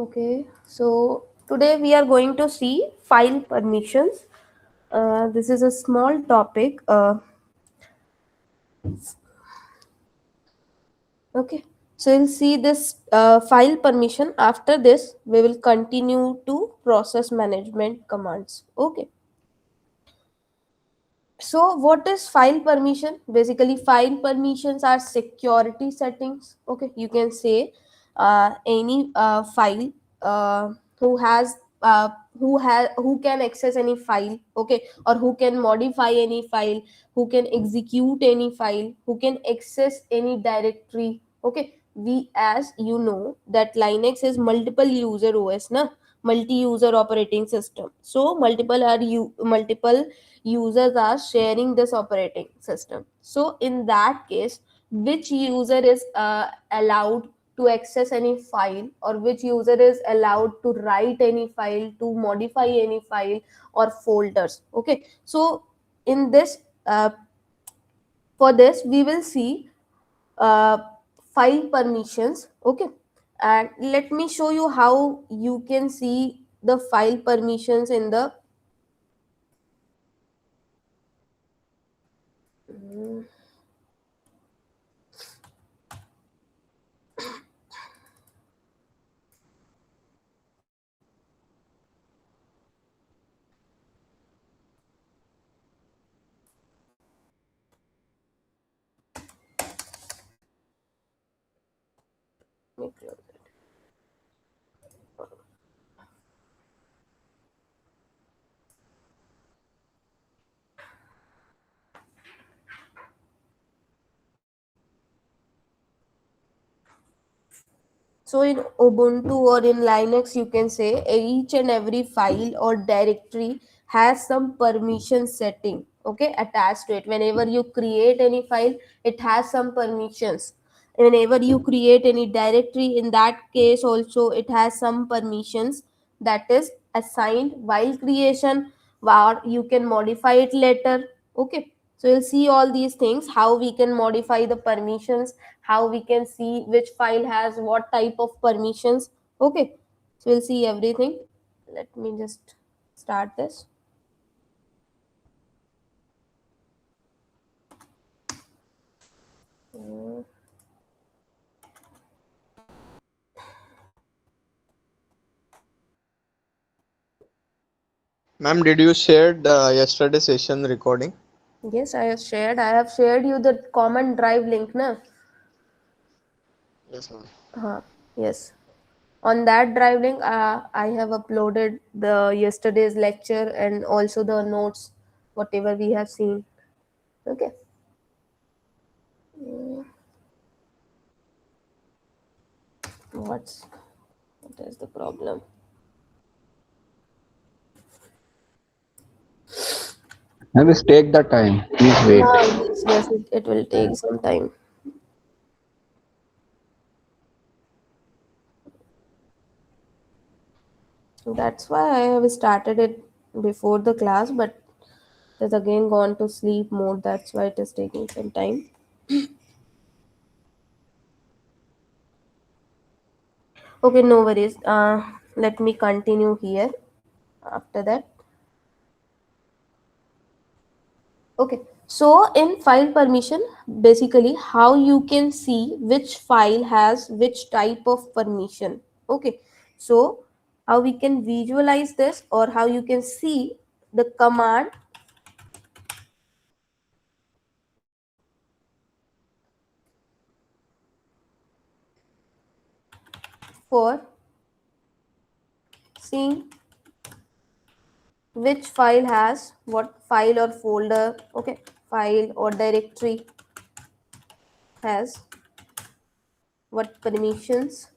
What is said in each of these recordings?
Okay, so today we are going to see file permissions. This is a small topic. Okay, so we'll see this file permission. After this, we will continue to process management commands. Okay. So what is file permission? Basically, file permissions are security settings. Okay, you can say any file uh, who has who can access any file, okay, or who can modify any file, who can execute any file, who can access any directory. Okay, we, as you know, that Linux is multiple user OS, na, multi user operating system. So multiple users are sharing this operating system. So in that case, which user is allowed to access any file, or which user is allowed to write any file, to modify any file or folders? Okay, so in this for this we will see uh, file permissions. Okay, and let me show you how you can see the file permissions in the So in Ubuntu or in Linux, you can say each and every file or directory has some permission setting, okay, attached to it. Whenever you create any file, it has some permissions. Whenever you create any directory, in that case also it has some permissions that is assigned while creation, or you can modify it later. Okay, so you'll see all these things, how we can modify the permissions, how we can see which file has what type of permissions. Okay, so we'll see everything. Let me just start this. Ma'am, did you share the yesterday session recording? Yes, I have shared you the common drive link, na. Yes, ma'am. Yes, on that drive link I have uploaded the yesterday's lecture and also the notes, whatever we have seen. Okay. what's what is the problem? I will take the time. Please wait. Yes, it will take some time. That's why I have started it before the class, but it has again gone to sleep mode. That's why it is taking some time. Okay, no worries. Let me continue here after that. Okay, so in file permission, basically how you can see which file has which type of permission. Okay, so how we can visualize this, or how you can see the command for seeing which file has what file or folder. Okay, file or directory has what permissions.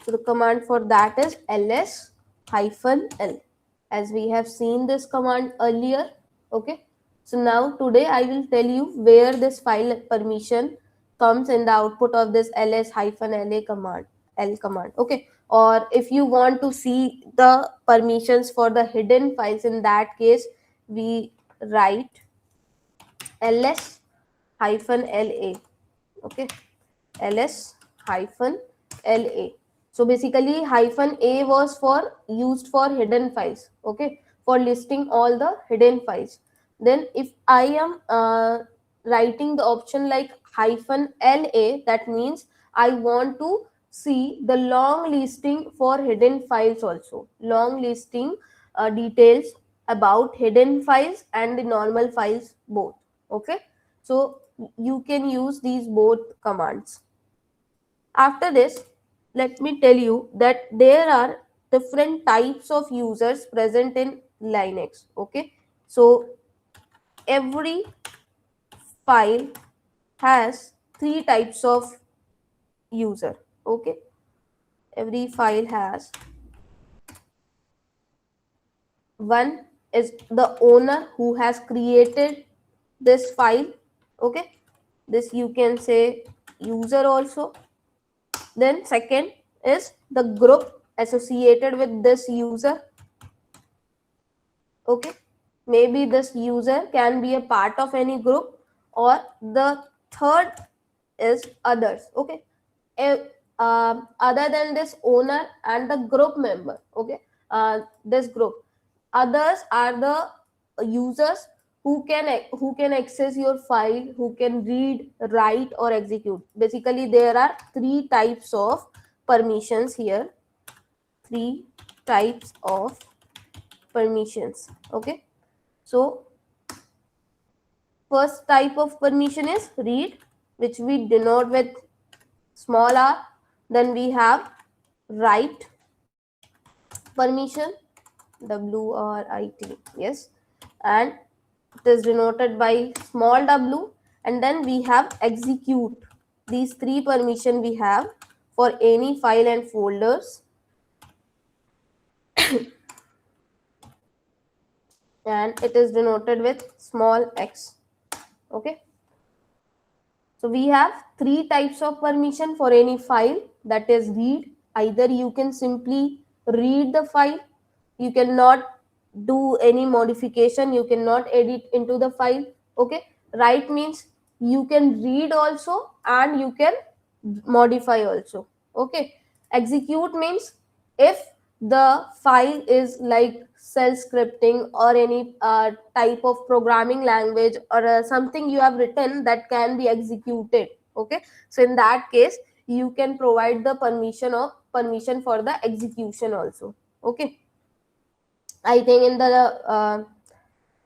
So the command for that is ls hyphen l, as we have seen this command earlier. Okay, so now today I will tell you where this file permission comes in the output of this ls hyphen la command, l command. Okay, or if you want to see the permissions for the hidden files, in that case we write ls hyphen la. Okay, ls hyphen la. So basically hyphen a was for used for hidden files, okay, for listing all the hidden files. Then if I am writing the option like hyphen la, that means I want to see the long listing for hidden files also, long listing details about hidden files and the normal files both, okay. So you can use these both commands. After this, let me tell you that there are different types of users present in Linux, okay. So every file has three types of user, okay. Every file has, one is the owner who has created this file, okay, this you can say user also. Then second is the group associated with this user, okay. Maybe this user can be a part of any group. Or the third is others, okay. Other than this owner and the group member, okay, this group, others are the users who can access your file, who can read, write or execute. Basically there are three types of permissions here, three types of permissions, okay. So first type of permission is read, which we denote with small r. Then we have write permission, writ, yes, and it is denoted by small w. And then we have execute. These three permission we have for any file and folders, and it is denoted with small x, okay. So we have three types of permission for any file, that is read. Either you can simply read the file, you cannot do any modification, you cannot edit into the file, okay. Write means you can read also and you can modify also, okay. Execute means if the file is like cell scripting or any type of programming language or something you have written that can be executed, okay. So in that case you can provide the permission for the execution also, okay. I think in the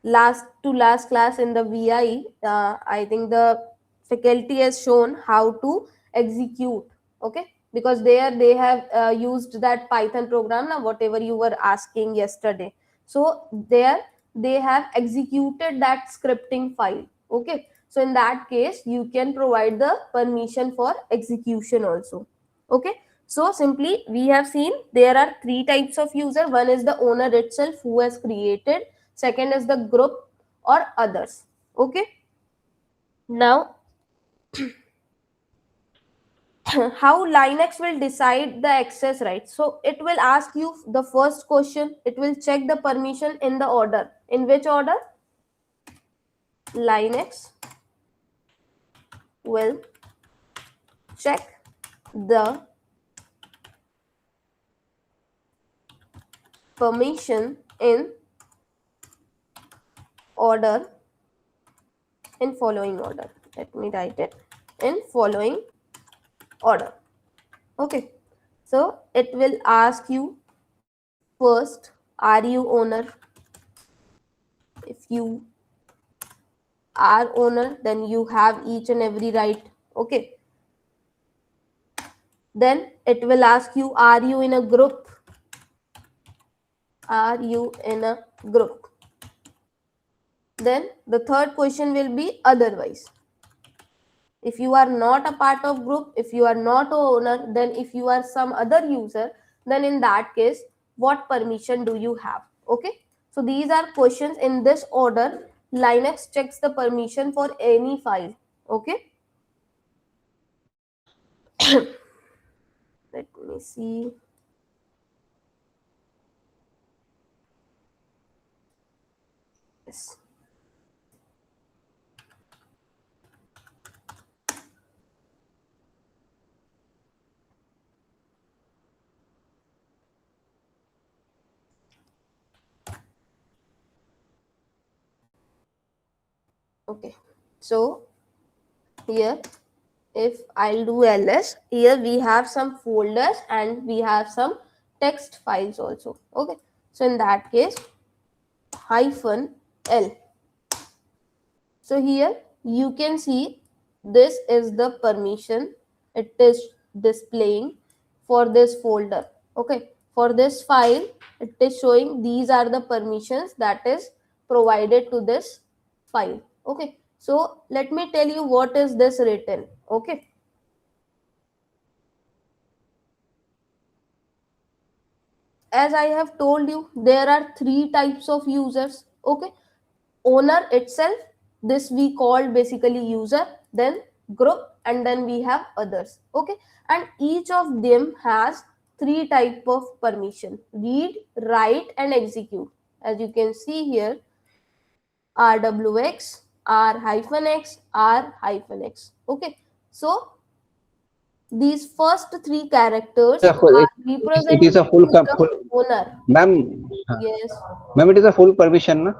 last class in the vi, I think the faculty has shown how to execute, okay. Because there they have used that python program, now whatever you were asking yesterday. So there they have executed that scripting file, okay. So in that case you can provide the permission for execution also, okay. So simply we have seen there are three types of user. One is the owner itself who has created, second is the group or others, okay. Now how Linux will decide the access rights. So it will ask you the first question, it will check the permission in the order. In which order? Linux will check the permission in order, in following order. Let me write it in following order, okay. So it will ask you first, are you owner? If you are owner, then you have each and every right, okay. Then it will ask you, are you in a group? Are you in a group? Then the third question will be otherwise. If you are not a part of group, if you are not a owner, then if you are some other user, then in that case what permission do you have, okay. So these are questions in this order Linux checks the permission for any file, okay. Let me see. Yes. Okay, so here if I'll do ls, here we have some folders and we have some text files also. Okay, so in that case hyphen l. So here you can see this is the permission it is displaying for this folder. Okay, for this file it is showing these are the permissions that is provided to this file. Okay, so let me tell you what is this written. Okay, as I have told you, there are three types of users. Okay, owner itself, this we call basically user, then group, and then we have others. Okay, and each of them has three type of permission: read, write, and execute. As you can see here, rwx, r-x, r-x. Okay, so these first three characters are It is representing a the full, owner. ma'am. Yes, Ma'am, it is a full permission, na?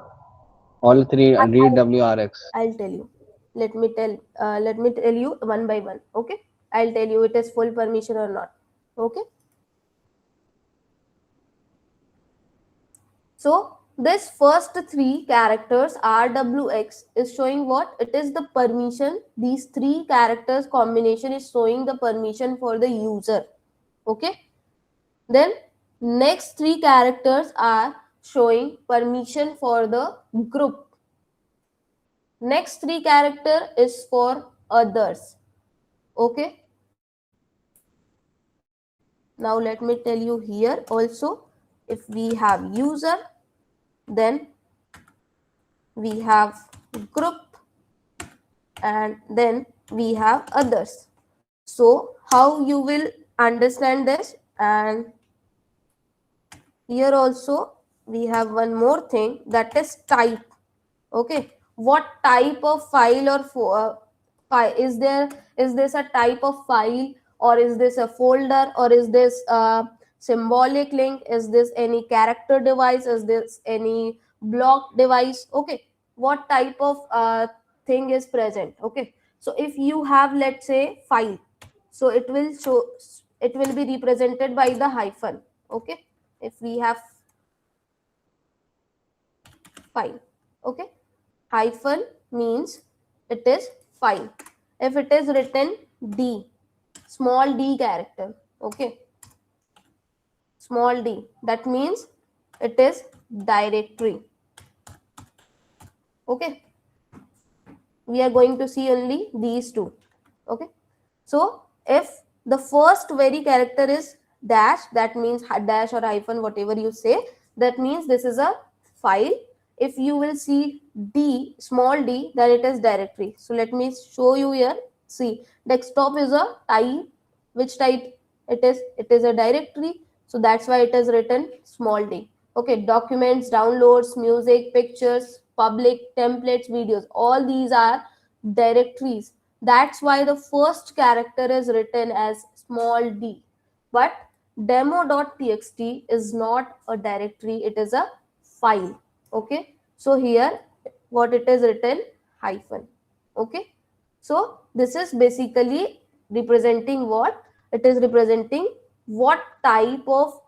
All three I, read WRX. I'll tell you. Let me tell you one by one. Okay. I'll tell you it is full permission or not. Okay. So this first three characters RWX is showing what? It is the permission. These three characters combination is showing the permission for the user. Okay. Then next three characters are showing permission for the group. Next three character is for others. Okay, now let me tell you here also, if we have user, then we have group, and then we have others. So how you will understand this? And here also we have one more thing, that is type. Okay, what type of file or file is there? Is this a type of file, or is this a folder, or is this a symbolic link? Is this any character device? Is this any block device? Okay, what type of thing is present? Okay, so if you have, let's say, file, so it will show, it will be represented by the hyphen. Okay, if we have file. Okay, hyphen means it is file. If it is written d, small d character, okay, small d, that means it is directory. Okay, we are going to see only these two. Okay, so if the first very character is dash, that means dash or hyphen, whatever you say, that means this is a file. If you will see d, small d, then it is directory. So let me show you here. See, desktop is a type. Which type it is? It is a directory. So that's why it is written small d. Okay, documents, downloads, music, pictures, public, templates, videos, all these are directories. That's why the first character is written as small d. But demo.txt is not a directory, it is a file. Okay, so here what it is written? Hyphen. Okay, so this is basically representing what? It is representing what type of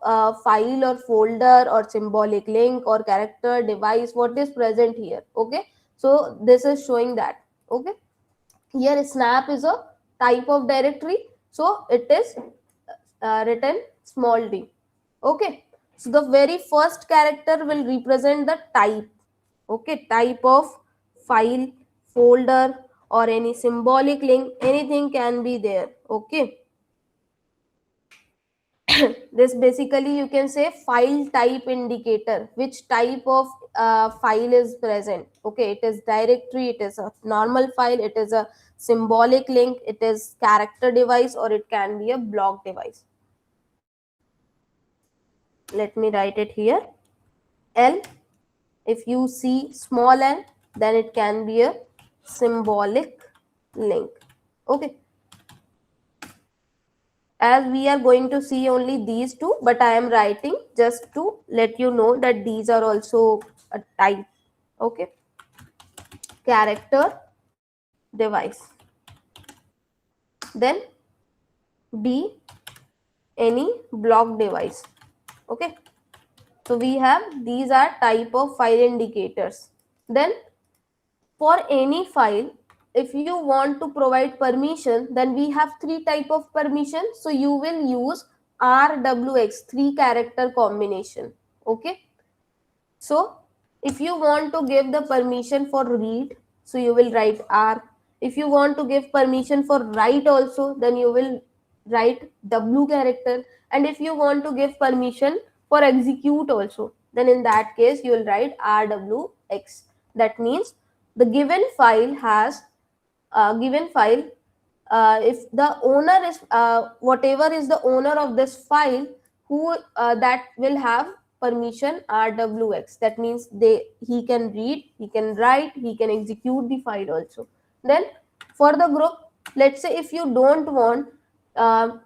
file or folder or symbolic link or character device, what is present here. Okay, so this is showing that. Okay, here snap is a type of directory, so it is written small d. Okay, so the very first character will represent the type. Okay, type of file, folder, or any symbolic link, anything can be there. Okay, this basically you can say file type indicator, which type of file is present. Okay, it is directory, it is a normal file, it is a symbolic link, it is character device, or it can be a block device. Let me write it here. L, if you see small n, then it can be a symbolic link. Okay, as we are going to see only these two, but I am writing just to let you know that these are also a type. Okay, character device. Then D, any block device. Okay, so we have these are type of file indicators. Then for any file, if you want to provide permission, then we have three type of permission. So you will use RWX, 3 character combination. Okay, so if you want to give the permission for read, so you will write R. If you want to give permission for write also, then you will write W character. And if you want to give permission for execute also, then in that case you will write RWX. That means the given file, if the owner is whatever is the owner of this file, who that will have permission RWX. That means he can read, he can write, he can execute the file also. Then for the group, let's say if you don't want uh,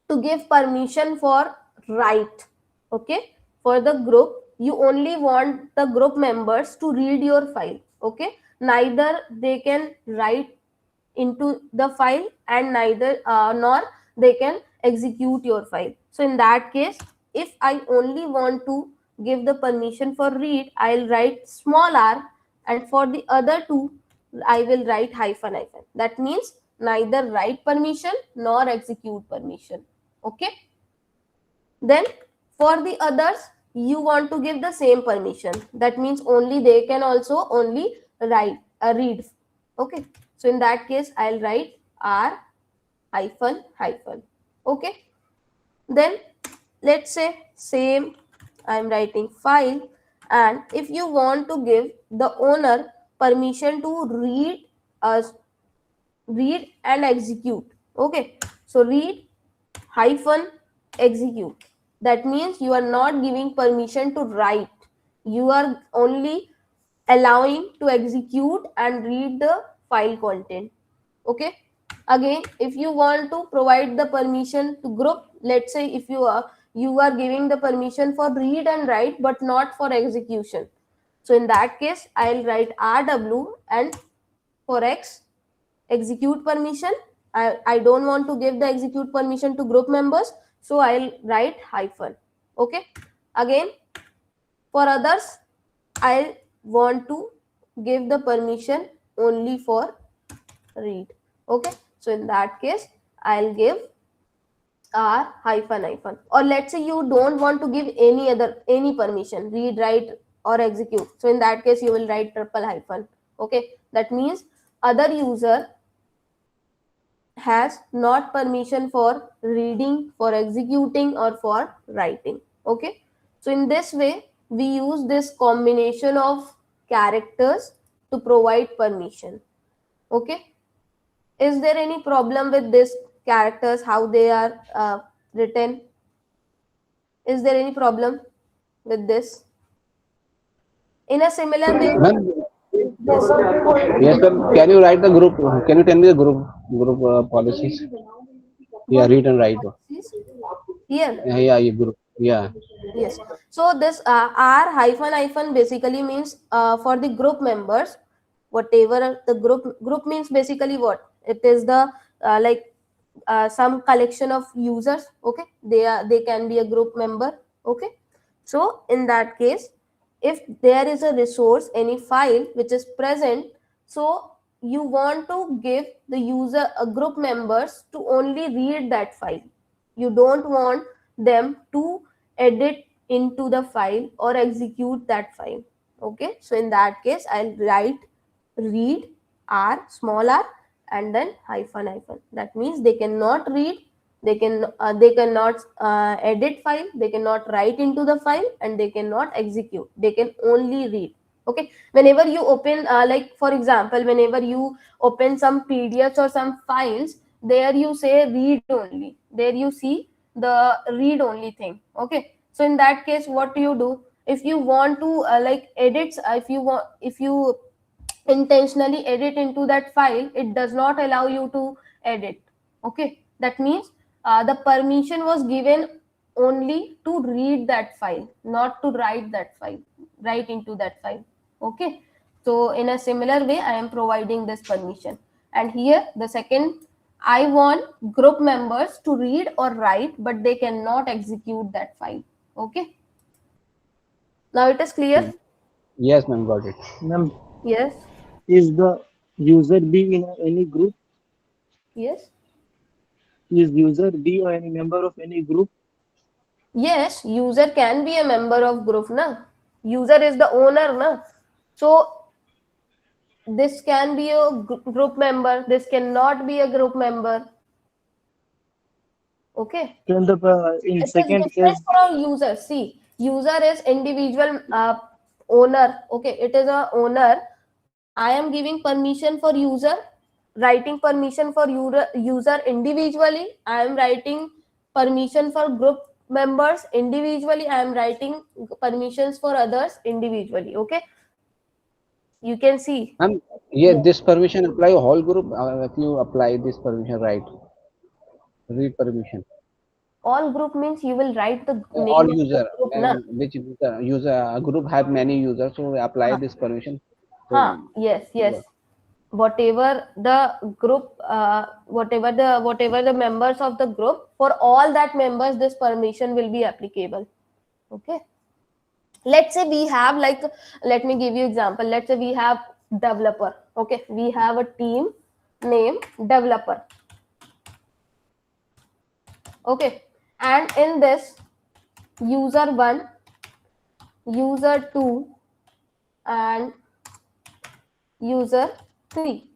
to give permission for write, okay, for the group you only want the group members to read your file. Okay, neither they can write into the file and neither nor they can execute your file. So in that case, if I only want to give the permission for read, I'll write small r, and for the other two I will write hyphen hyphen. That means neither write permission nor execute permission. Okay, then for the others you want to give the same permission. That means only they can also only write read. Okay, so in that case I'll write R hyphen hyphen. Okay, then let's say same, I'm writing file, and if you want to give the owner permission to uh, read and execute. Okay, so read hyphen execute. That means you are not giving permission to write, you are only allowing to execute and read the file content. Okay, again if you want to provide the permission to group, let's say if you are giving the permission for read and write but not for execution, so in that case I'll write RW, and for X execute permission, I don't want to give the execute permission to group members, so I'll write hyphen. Okay, again for others I want to give the permission only for read. Okay, so in that case I'll give R hyphen hyphen. Or let's say you don't want to give any permission, read, write or execute, so in that case you will write triple hyphen. Okay, that means other user has not permission for reading, for executing or for writing. Okay, so in this way we use this combination of characters to provide permission. Okay, is there any problem with this characters, how they are written? Is there any problem with this? In a similar way, Ma'am, yes, yes, sir. Can you write the group? Can you tell me the group policies? Yeah, what read and write. policies here? Yeah, group. Yeah. Yes. So this R hyphen hyphen basically means for the group members, whatever the group means basically what it is, the like some collection of users. Okay, they can be a group member. Okay, so in that case, if there is a resource, any file which is present, so you want to give the user group members to only read that file. You don't want them to edit into the file or execute that file. Okay, so in that case I'll write read R small r and then hyphen hyphen. That means they cannot read, they cannot edit file, they cannot write into the file, and they cannot execute, they can only read. Okay, whenever you open like for example, whenever you open some PDFs or some files, there you say read only, there you see the read only thing. Okay, so in that case what do you do? If you want to like edit, if you intentionally edit into that file, it does not allow you to edit. Okay, that means the permission was given only to read that file, not to write into that file. Okay, So in a similar way, I am providing this permission. And here the second, I want group members to read or write, but they cannot execute that file. Okay. Now it is clear? Yes, ma'am, got it. Ma'am, Yes. is the user be in any group? Yes. Is user be or any member of any group? Yes, user can be a member of group, na? User is the owner, na? So this can be a group member, this cannot be a group member. Okay. Then the in It is second different case, for user. See, user is individual owner. Okay, it is a owner. I am giving permission for user, writing permission for user individually. I am writing permission for group members individually. I am writing permissions for others individually. Okay, you can see. Ma'am, yeah, Yes. this permission apply whole group. If you apply this permission, right? Read permission. All group means you will write the All name of the user, group, na? and which user a group have many users, so we apply this permission. So Yes, yes. Whatever the group, whatever the members of the group, for all that members, this permission will be applicable. Okay. Let's say we have like, let me give you example. Let's say we have developer. Okay, we have a team named developer. Okay, and in this user 1, user 2, and user 3,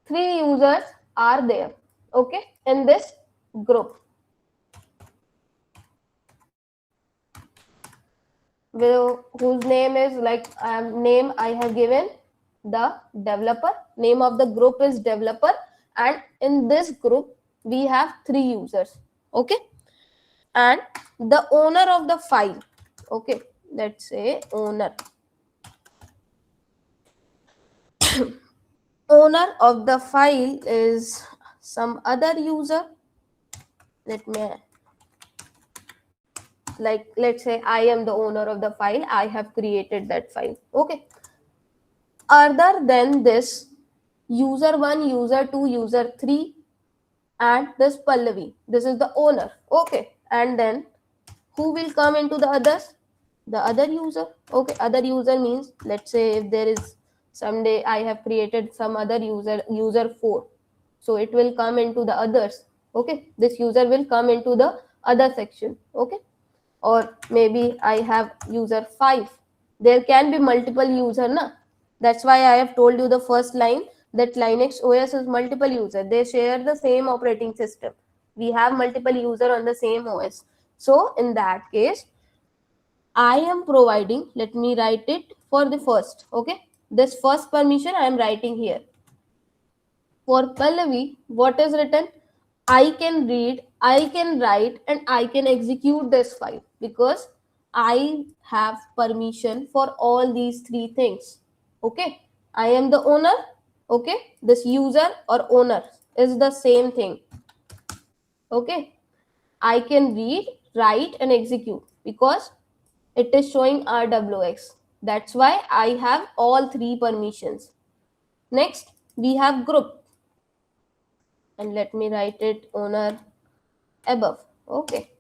three users are there. Okay, in this group, whose name is like, name I have given the developer, name of the group is developer, and in this group we have three users. Okay, and the owner of the file, okay, let's say owner owner of the file is some other user. Let me, like, let's say I am the owner of the file, I have created that file. Okay, other than this user 1, user 2, user 3, and this Pallavi, this is the owner. Okay, and then who will come into the others? The other user. Okay, other user means, let's say if there is someday I have created some other user, user 4, so it will come into the others. Okay, this user will come into the other section. Okay, or maybe I have user 5. There can be multiple user, na? That's why I have told you the first line, that Linux OS is multiple user. They share the same operating system. We have multiple user on the same OS. So in that case, I am providing, let me write it for the first. Okay, this first permission I am writing here. For Pallavi, what is written? I can read, I can write, and I can execute this file because I have permission for all these three things. Okay, I am the owner. Okay, this user or owner is the same thing. Okay, I can read, write, and execute because it is showing RWX. That's why I have all three permissions. Next, we have group, and let me write it owner above. Okay,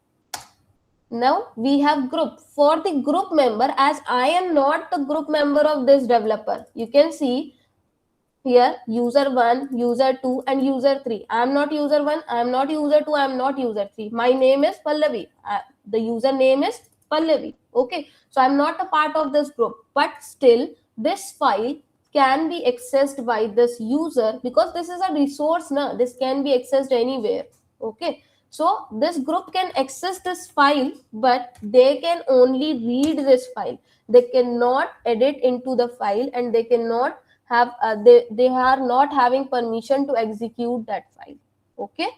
now we have group. For the group member, as I am not the group member of this developer, you can see here user 1, user 2, and user 3. I am not user 1, I am not user 2, I am not user 3. My name is Pallavi. The user name is Pallavi. Okay, so I am not a part of this group, but still this file can be accessed by this user because this is a resource now. This can be accessed anywhere. Okay, so this group can access this file, but they can only read this file. They cannot edit into the file, and they cannot have they are not having permission to execute that file. Okay,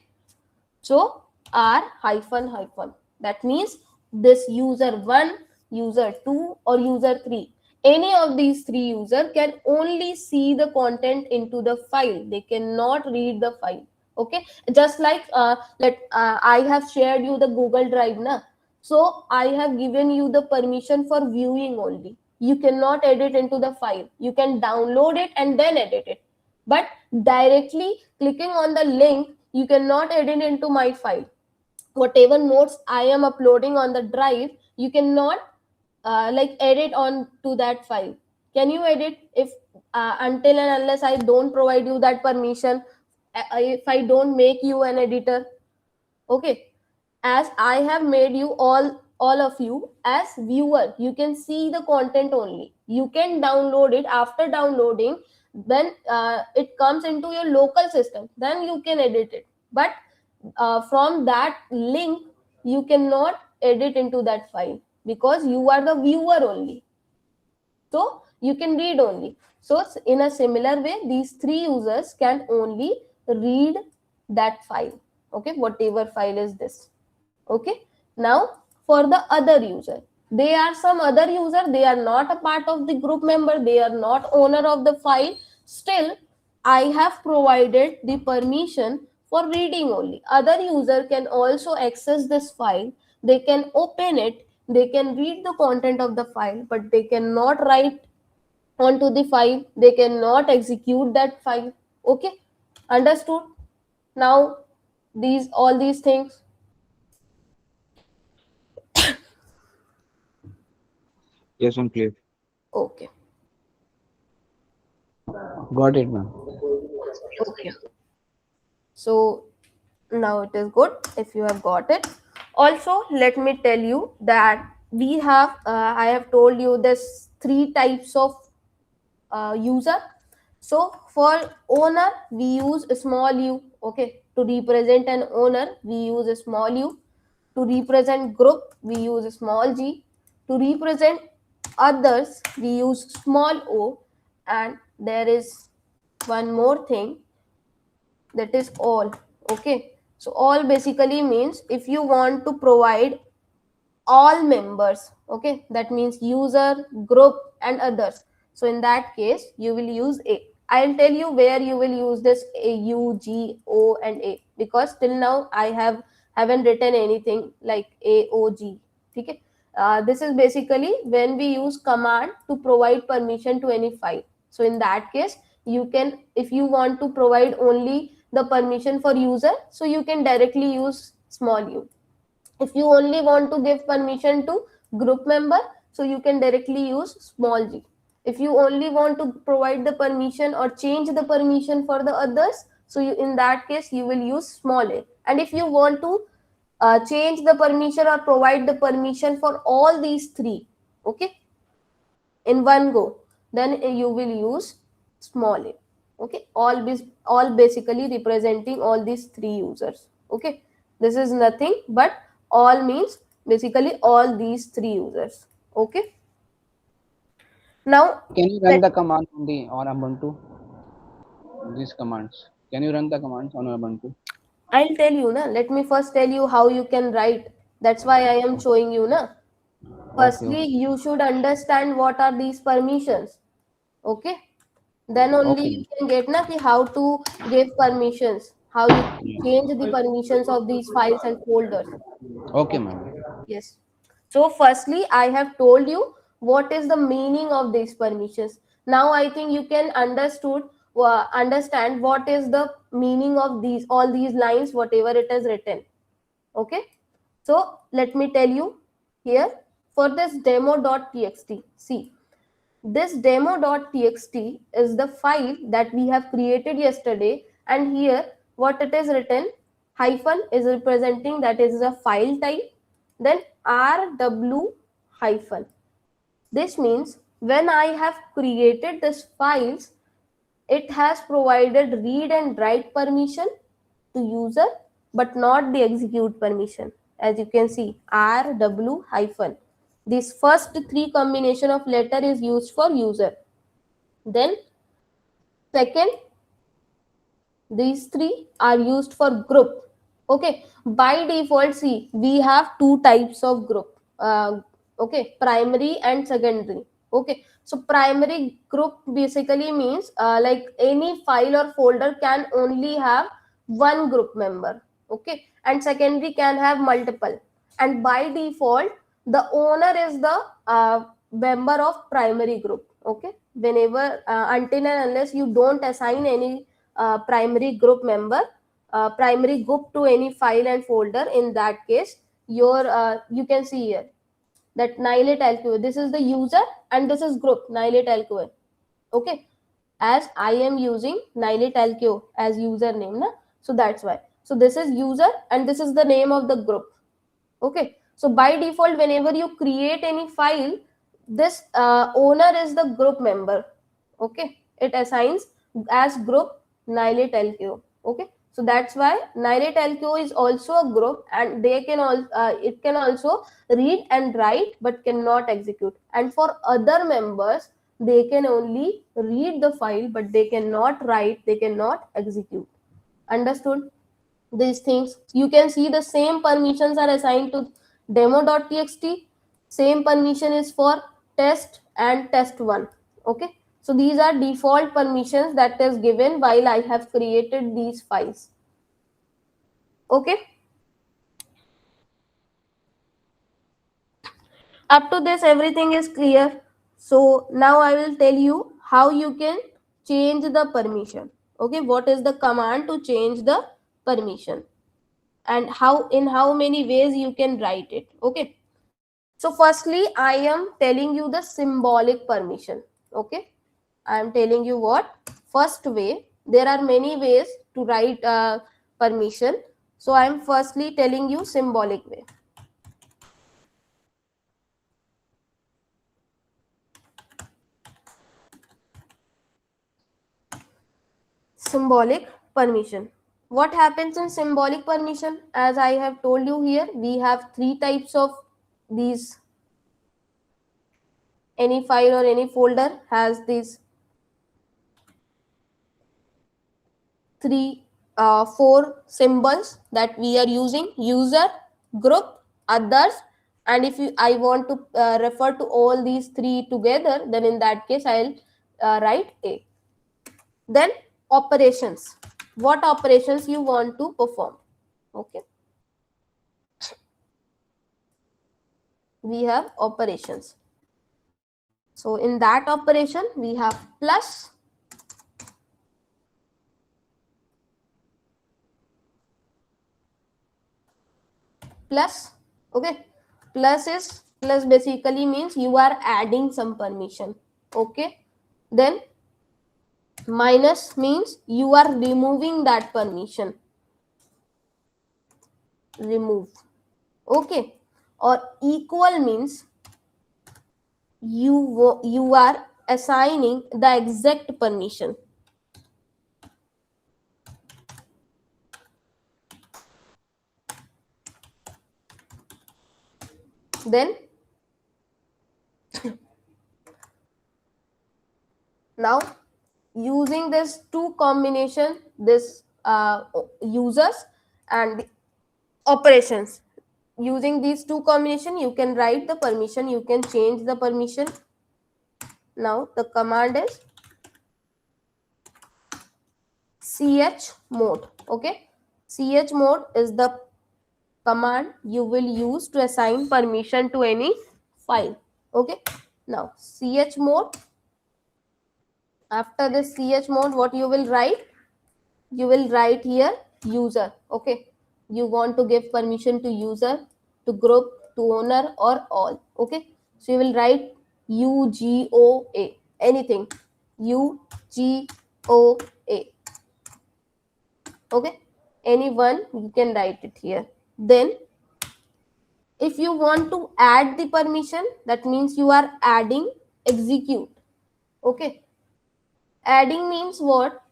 so r hyphen hyphen, that means this user 1, user 2, or user 3, any of these three user can only see the content into the file. They cannot read the file. Okay, just like I have shared you the Google Drive, na? So I have given you the permission for viewing only. you cannot edit into the file. You can download it and then edit it, but directly clicking on the link, you cannot edit into my file. Whatever notes I am uploading on the drive, you cannot like edit on to that file. Can you edit if until and unless I don't provide you that permission, if I don't make you an editor? Okay, as I have made you all of you as viewer, you can see the content only. You can download it. After downloading, then it comes into your local system, then you can edit it. But from that link, you cannot edit into that file because you are the viewer only, so you can read only. So in a similar way, these three users can only read that file. Okay, whatever file is this. Okay, now for the other user, they are some other user, they are not a part of the group member, they are not owner of the file. Still, I have provided the permission for reading only. Other user can also access this file, they can open it, they can read the content of the file, but they cannot write onto the file, they cannot execute that file. Okay, understood now these all these things? Yes, I'm clear. Okay. Got it, ma'am. Okay. So now it is good if you have got it. Also, let me tell you that we have, I have told you this three types of user. So for owner, we use a small u. Okay. To represent an owner, we use a small u. To represent group, we use a small g. To represent others, we use small o. And there is one more thing, that is all. Okay, so all basically means if you want to provide all members, okay, that means user, group and others, so in that case you will use a. I'll tell you where you will use this a, u, g, o and a, because till now I haven't written anything like a, o, g. Okay, this is basically when we use command to provide permission to any file. So in that case, you can, if you want to provide only the permission for user, so you can directly use small u. If you only want to give permission to group member, so you can directly use small g. If you only want to provide the permission or change the permission for the others, so you, in that case you will use small a. And if you want to change the permission or provide the permission for all these three, okay, in one go, then you will use small a. Okay, all basically representing all these three users. Okay, this is nothing but all means basically all these three users. Okay, now Can you run the command on the on Ubuntu? These commands. Can you run the commands on Ubuntu? I'll tell you na, let me first tell you how you can write. That's why I am showing you na. Okay, Firstly, okay, you should understand what are these permissions. Okay, then only okay, you can get na ki how to give permissions, how you can change the permissions of these files and folders. okay, ma'am. Yes. So firstly, I have told you what is the meaning of these permissions. Now I think you can understand what is the meaning of these all these lines, whatever it is written. Okay. So let me tell you here for this demo.txt. See, this demo.txt is the file that we have created yesterday, and here what it is written, hyphen is representing that is a file type, then rw hyphen. This means when I have created this files, it has provided read and write permission to user, but not the execute permission. As you can see, rw hyphen. This first three combination of letter is used for user. Then second, these three are used for group. Okay, by default, see, we have two types of group. Okay, primary and secondary. Okay, so primary group basically means like any file or folder can only have one group member. Okay, and secondary can have multiple. And by default, the owner is the member of primary group. Okay, whenever until and unless you don't assign any primary group member, primary group to any file and folder, in that case your you can see here that nihilate LQA. This is the user and this is group nihilate LQA. Okay, as I am using nihilate LQA as username, na? So that's why. So this is user and this is the name of the group. Okay, so by default, whenever you create any file, this owner is the group member. Okay, it assigns as group nihilate LQA. Okay, so that's why nihilate LQA is also a group, and they can all it can also read and write but cannot execute. And for other members, they can only read the file but they cannot write, they cannot execute. Understood? These things you can see the same permissions are assigned to demo.txt. Same permission is for test and test1. Okay, so these are default permissions that is given while I have created these files. Okay, up to this everything is clear. So now I will tell you how you can change the permission. Okay, what is the command to change the permission and how many ways you can write it. Okay, so firstly I am telling you the symbolic permission. Okay, I am telling you what first way. There are many ways to write permission, so I am firstly telling you symbolic way. Symbolic permission. What happens in symbolic permission? As I have told you here, we have three types of these. Any file or any folder has these four symbols that we are using: user, group, others. And if I want to refer to all these three together, then in that case I'll write a. Then operations. What operations you want to perform? Okay, we have operations. So in that operation we have plus, plus. Okay, plus basically means you are adding some permission. Okay, then minus means you are removing that permission. Remove. Okay, or equal means you are assigning the exact permission. Then now using this two combination, this users and the operations, using these two combination you can write the permission, you can change the permission. Now the command is chmod. Okay, chmod is the command you will use to assign permission to any file. Okay, now chmod. After this chmod, what you will write? You will write here user. Okay, you want to give permission to user, to group, to owner, or all. Okay, so you will write ugoa, anything, ugoa. Okay, anyone you can write it here. Then if you want to add the permission, that means you are adding execute. Okay, adding means what?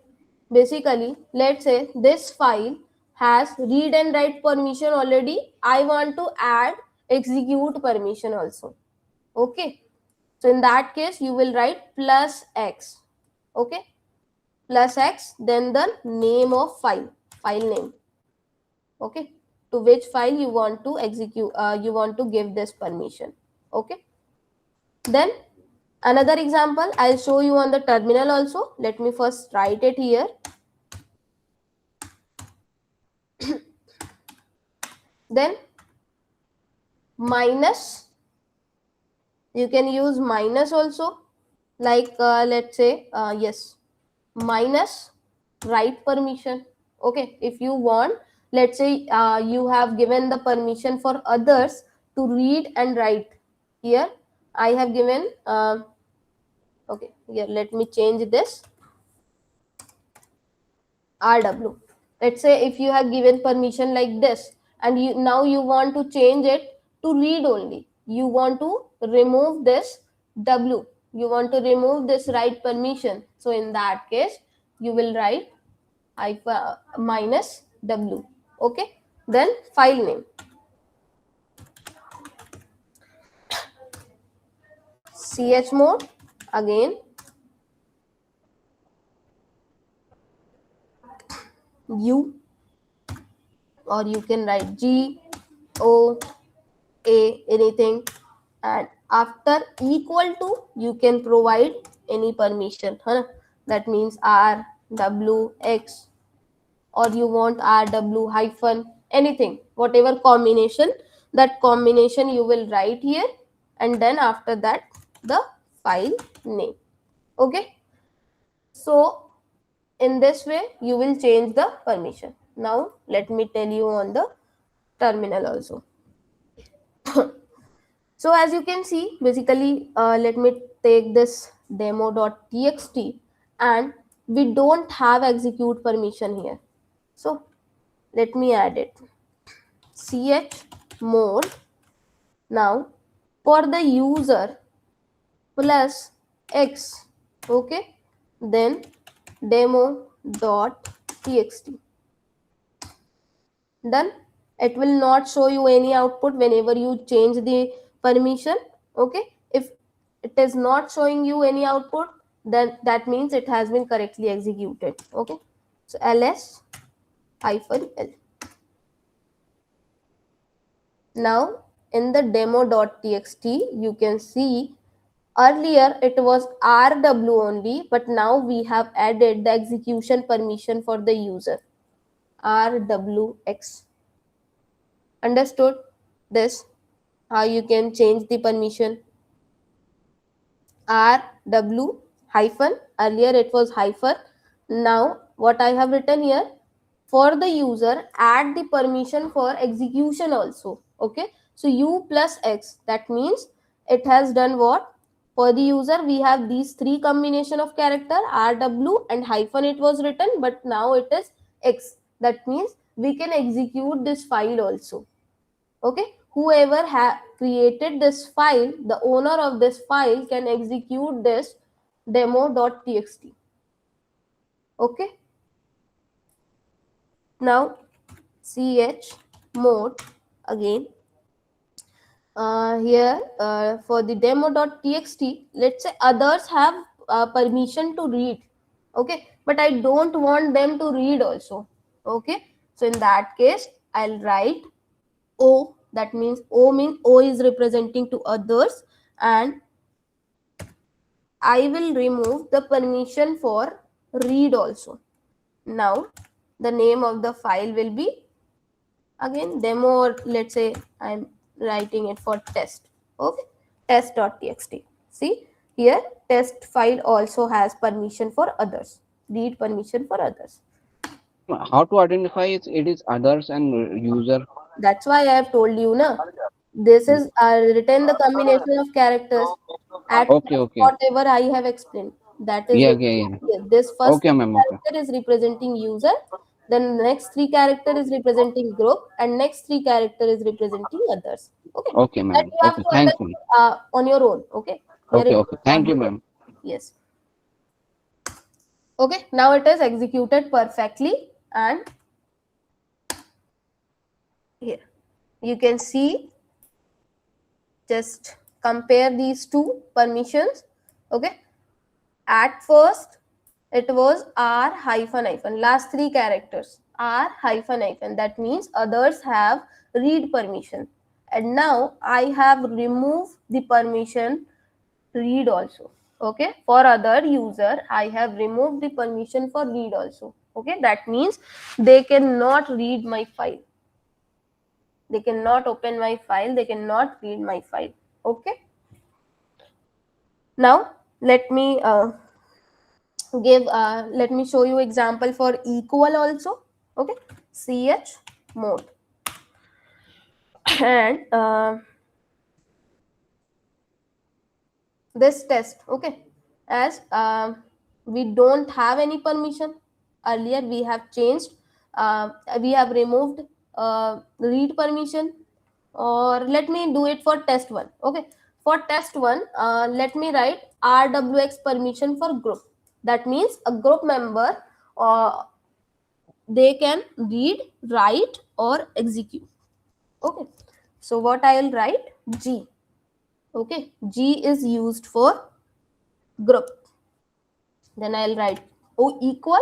Basically, let's say this file has read and write permission already. I want to add execute permission also. Okay, so in that case you will write plus x. Okay, plus x, then the name of file name. Okay, to which file you want to execute, you want to give this permission. Okay, then another example I'll show you on the terminal also. Let me first write it here. Then minus You can use minus also, like let's say yes, minus write permission. Okay, if you want, let's say you have given the permission for others to read and write. Here I have given okay, here let me change this rw. Let's say if you have given permission like this, and you now you want to change it to read only, you want to remove this w, you want to remove this write permission, so in that case you will write minus w. Okay, then file name chmod, again u, or you can write g o a, anything, and after equal to you can provide any permission, huh? That means r w x, or you want rw hyphen anything, whatever combination, that combination you will write here, and then after that the file name. Okay, so in this way you will change the permission. Now let me tell you on the terminal also. So as you can see, basically let me take this demo.txt, and we don't have execute permission here, so let me add it, chmod. Now for the user plus x, okay, then demo.txt. Done. It will not show you any output whenever you change the permission. Okay, if it is not showing you any output, then that means it has been correctly executed. Okay, so ls hyphen l. Now in the demo.txt you can see earlier it was rw only, but now we have added the execution permission for the user, rwx. Understood this, how you can change the permission? rw hyphen, earlier it was hyphen, now what I have written here, for the user add the permission for execution also. Okay, so u plus x, that means it has done what? For the user we have these three combination of character rw and hyphen, it was written, but now it is x, that means we can execute this file also. Okay, whoever created this file, the owner of this file can execute this demo.txt. Okay, now chmod again, here for the demo.txt, let's say others have permission to read. Okay, but I don't want them to read also. Okay, so in that case I'll write o, that means o means o is representing to others, and I will remove the permission for read also. Now the name of the file will be again demo, or let's say I'm writing it for test. Okay, test.txt. See here, test file also has permission for others, read permission for others. How to identify it is others and user? That's why I have told you, na. This is written the combination of characters at Okay, first, okay. whatever I have explained. That is Yeah, it. yeah, yeah. Yes, this first Okay, ma'am. Okay. character is representing user, then next three character is representing group, and next three character is representing others. Okay, Okay, that ma'am. you have Okay, to thank you. understand on your own. Okay, here Okay, it okay. Thank you, ma'am. yes. Okay, now it is executed perfectly, and here you can see, just compare these two permissions. Okay, at first it was r hyphen hyphen, last three characters r hyphen hyphen, that means others have read permission, and now I have removed the permission read also. Okay, for other user I have removed the permission for read also. Okay, that means they cannot read my file, they cannot open my file, they cannot read my file. Okay, Now let me let me show you example for equal also. Okay, ch mode. And this test, okay, as we don't have any permission. Earlier we have changed, we have removed read permission. Or let me do it for test 1. Okay, for test 1, let me write rwx permission for group. That means a group member, they can read, write, or execute. Okay, so what I will write, g. Okay, g is used for group. Then I'll write o equal,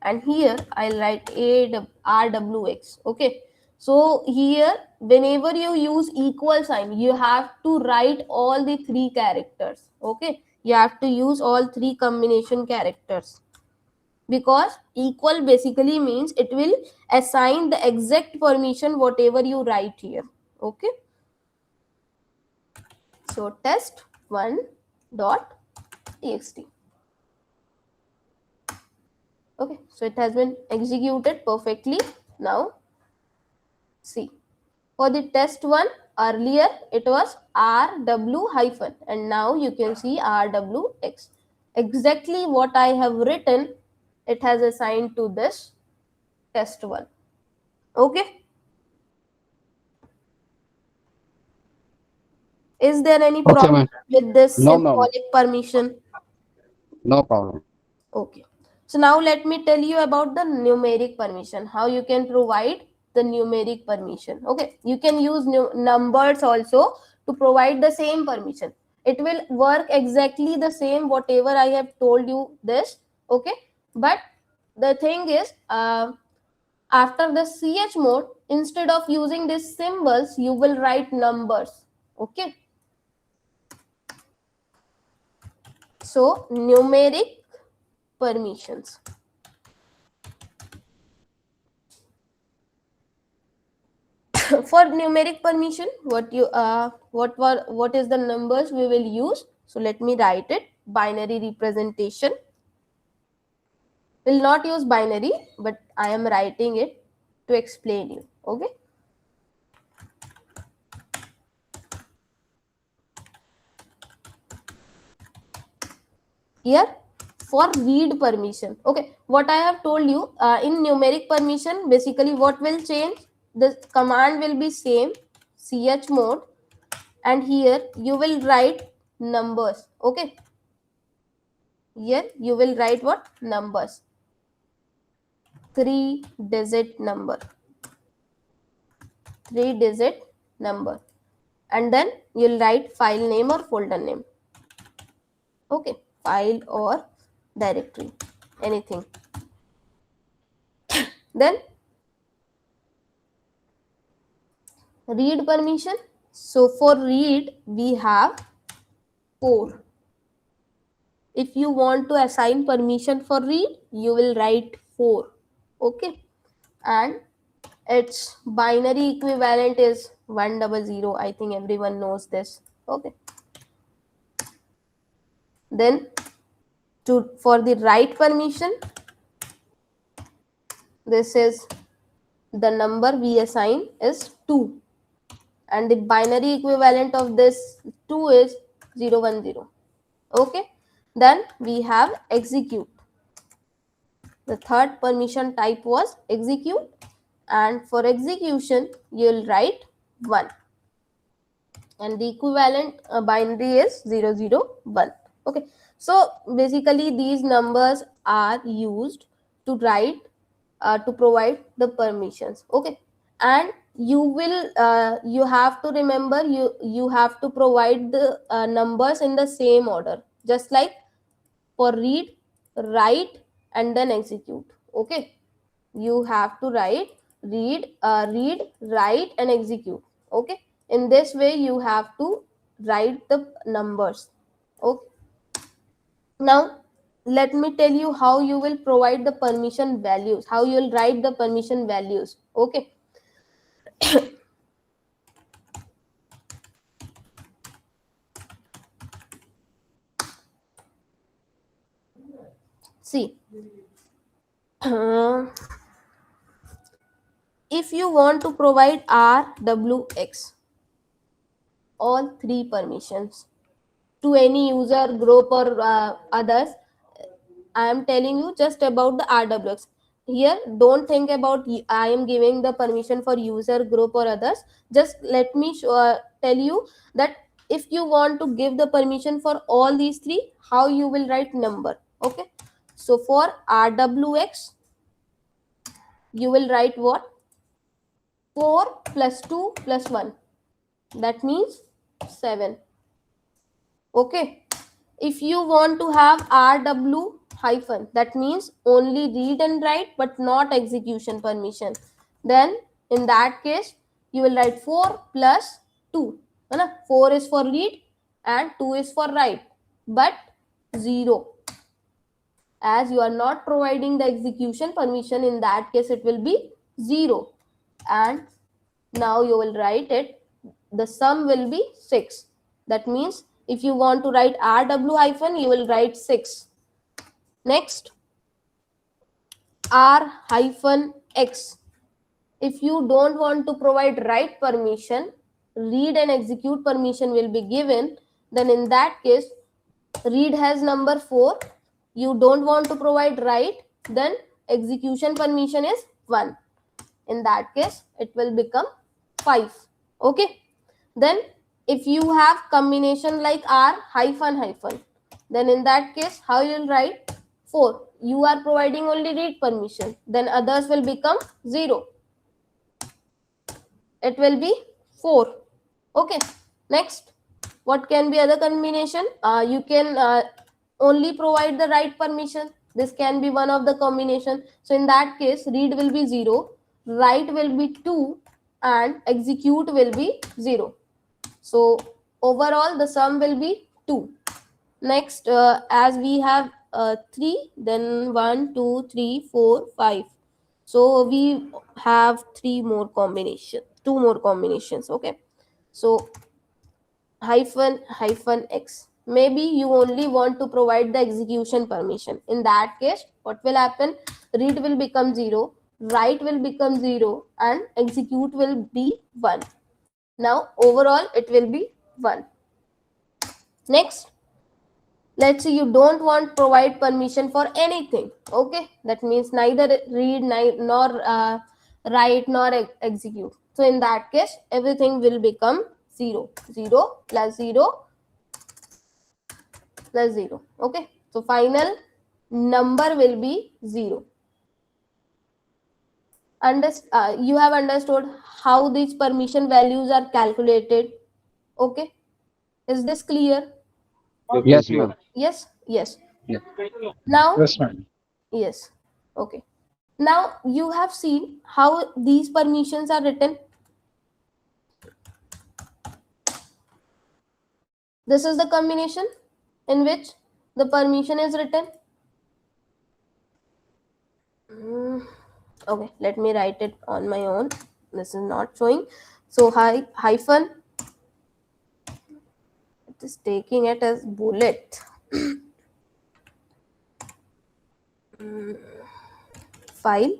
and here I'll write rwx. Okay, so here whenever you use equal sign, you have to write all the three characters. Okay, you have to use all three combination characters, because equal basically means it will assign the exact permission whatever you write here. Okay, so test1 dot txt. Okay, so it has been executed perfectly. Now see, for the test 1, earlier it was rw hyphen, and now you can see rwx. Exactly what I have written, it has assigned to this test 1. Okay, is there any Okay, problem ma'am. with this No, ma'am. symbolic permission? No problem. Okay, so now let me tell you about the numeric permission, how you can provide the numeric permission. Okay, you can use numbers also to provide the same permission. It will work exactly the same whatever I have told you this. Okay, but the thing is, after the ch mode, instead of using these symbols, you will write numbers. Okay, so numeric permissions. For numeric permission, what is the numbers we will use? So let me write it. Binary representation. Will not use binary, but I am writing it to explain you. Okay, here for read permission. Okay, what I have told you, in numeric permission, basically what will change, the command will be same, ch mode, and here you will write numbers. Okay, here you will write what? Numbers. 3-digit number. 3-digit number. And then you'll write file name or folder name. Okay, file or directory, anything. Then read permission. So for read, we have 4. If you want to assign permission for read, you will write 4. Okay, and its binary equivalent is 100. I think everyone knows this. Okay, then for the write permission, this is the number we assign is 2, and the binary equivalent of this 2 is 010. Okay, then we have execute. The third permission type was execute, and for execution you'll write 1, and the equivalent binary is 001. Okay, so basically these numbers are used to write, to provide the permissions. Okay, and you have to remember, you have to provide the numbers in the same order, just like for read, write, and then execute. Okay, you have to write read, write, and execute. Okay, in this way you have to write the numbers. Okay, now let me tell you how you will provide the permission values, how you will write the permission values. Okay, See, if you want to provide RWX, all three permissions to any user group or others, I am telling you just about the RWX. Here, don't think about I am giving the permission for user group or others. Just let me tell you that if you want to give the permission for all these three, how you will write number. Okay. So for RWX, you will write what? 4 plus 2 plus 1. That means 7. Okay. If you want to have RW hyphen, that means only read and write but not execution permission, then in that case you will write 4 plus 2. 4 is for read and 2 is for write, but 0, as you are not providing the execution permission. In that case it will be 0, and now you will write it, the sum will be 6. That means if you want to write RW hyphen, you will write 6. Next, R hyphen X. If you don't want to provide write permission, read and execute permission will be given. Then in that case, read has number 4. You don't want to provide write, then execution permission is 1. In that case, it will become 5. Okay. Then if you have combination like R hyphen hyphen, then in that case, how you will write? 4. You are providing only read permission, then others will become 0. It will be 4. Okay. Next, what can be other combination? You can only provide the write permission. This can be one of the combination. So in that case, read will be 0, write will be 2, and execute will be 0. So overall the sum will be 2. Next, as we have 3, then 1, 2, 3, 4, 5. So we have 2 more combinations. Okay. So hyphen hyphen X. Maybe you only want to provide the execution permission. In that case, what will happen? Read will become 0, write will become 0, and execute will be 1. Now overall it will be 1. Next, let's say you don't want provide permission for anything. Okay, that means neither read nor write nor execute. So in that case, everything will become 0. 0 plus 0 plus 0. Okay, so final number will be 0. You have understood how these permission values are calculated. Okay, is this clear? Yes, ma'am. Yes. Yes. Yes. Now, Yes, ma'am. yes. Okay. Now you have seen how these permissions are written. This is the combination in which the permission is written. Okay, let me write it on my own. This is not showing. So hyphen, it is taking it as bullet. File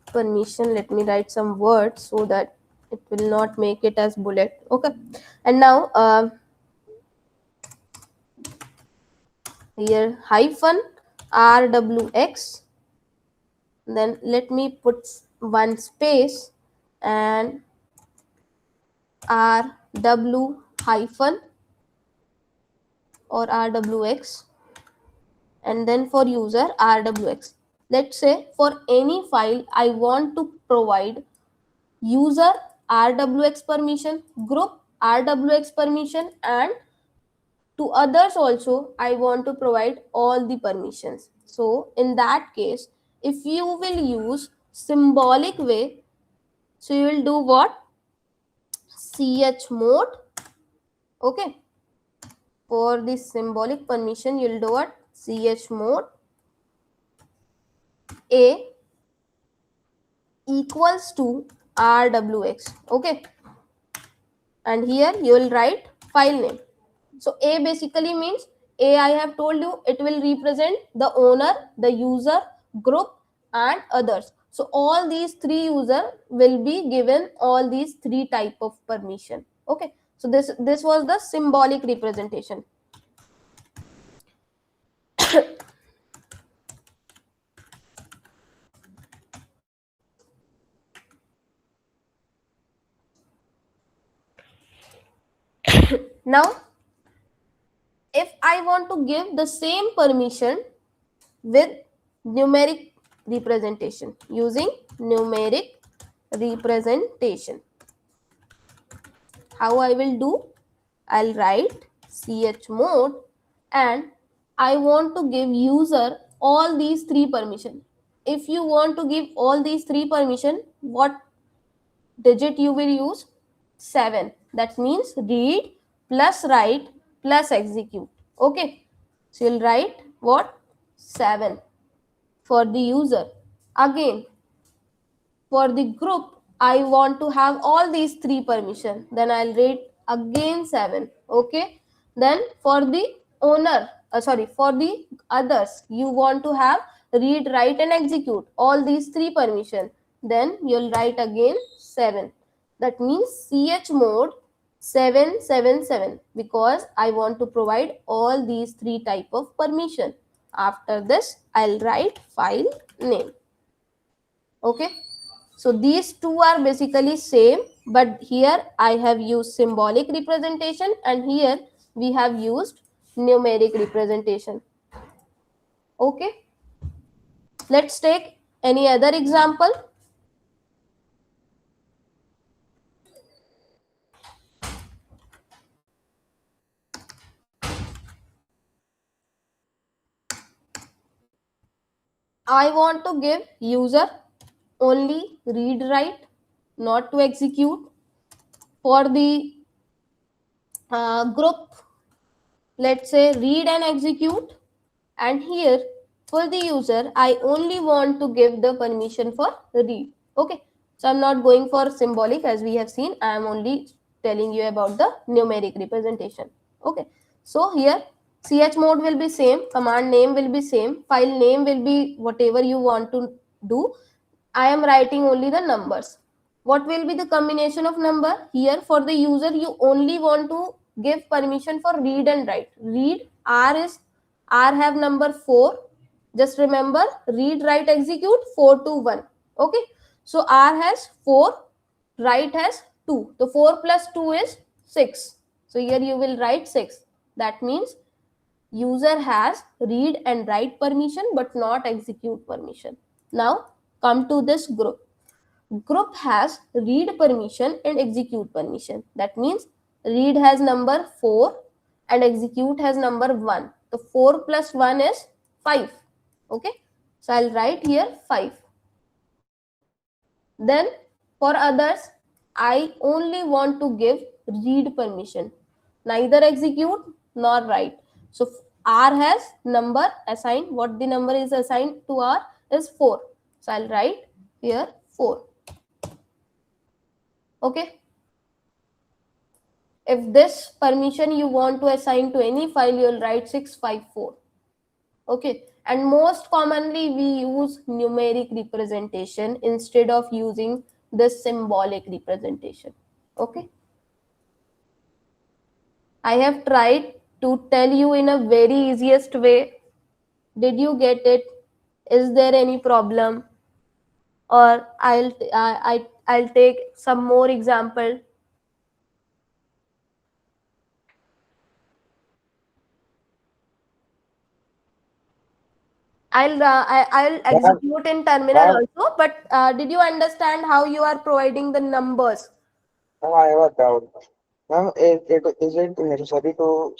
permission, let me write some words so that it will not make it as bullet. Okay, and now here hyphen RWX, then let me put one space and RW hyphen or RWX, and then for user RWX. Let's say for any file I want to provide user RWX permission, group RWX permission, and to others also I want to provide all the permissions. So in that case, if you will use symbolic way, so you will do what? chmod. Okay, for this symbolic permission you will do what? chmod a equals to RWX. Okay, and here you will write file name. So A basically means A, I have told you, it will represent the owner, the user, group, and others. So all these three user will be given all these three type of permission. Okay. So this was the symbolic representation. Now, if I want to give the same permission with numeric representation, using numeric representation, how I will do? I'll write chmod and I want to give user all these three permission. If you want to give all these three permission, what digit you will use? 7. That means read plus write plus execute. Okay. So you'll write what? 7 for the user. Again, for the group, I want to have all these three permission. Then I'll rate again 7. Okay. Then for the owner, for the others, you want to have read, write, and execute all these three permission. Then you'll write again 7. That means chmod 777, because I want to provide all these three type of permission. After this, I'll write file name. Okay. So these two are basically same, but here I have used symbolic representation and here we have used numeric representation. Okay. Let's take any other example. I want to give user only read, write, not to execute. For the group, let's say read and execute. And here for the user, I only want to give the permission for read. Okay. So I'm not going for symbolic as we have seen. I am only telling you about the numeric representation. Okay. So here chmod will be same, command name will be same, file name will be whatever you want to do. I am writing only the numbers. What will be the combination of number? Here for the user, you only want to give permission for read and write. Read, R have number 4. Just remember, read, write, execute 4 to 1. Okay. So R has 4, write has 2. So 4 plus 2 is 6. So here you will write 6. That means user has read and write permission but not execute permission. Now come to this group. Group has read permission and execute permission. That means read has number 4 and execute has number 1. So 4 plus 1 is 5. Okay. So I'll write here 5. Then for others, I only want to give read permission, neither execute nor write. So R has number assigned. What the number is assigned to R is 4. So I'll write here 4. Okay. If this permission you want to assign to any file, you'll write 654. Okay. And most commonly we use numeric representation instead of using this symbolic representation. Okay. I have tried to tell you in a very easiest way. Did you get it? Is there any problem? Or I'll take some more example. I'll execute in terminal also, but did you understand how you are providing the numbers? Now I have a doubt. Now, is it necessary to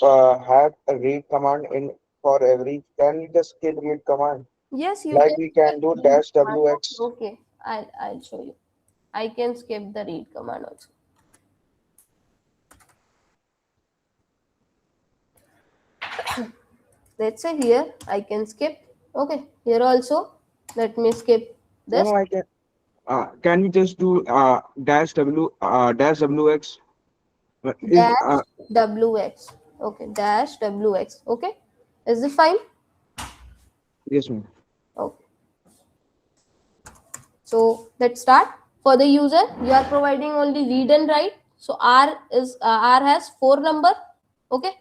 have a read command in for every? Can we just skip read command? Yes, you Like can we skip can do read dash command. wx. Okay, I'll show you. I can skip the read command also. Let's say here I can skip. Okay, here also let me skip No, this no, I can. Can we just do dash wx? Is dash wx. Okay, dash wx. Okay, Is this fine? Yes, ma'am. Okay. So let's start. For the user, you are providing only read and write. So R has 4 number. Okay.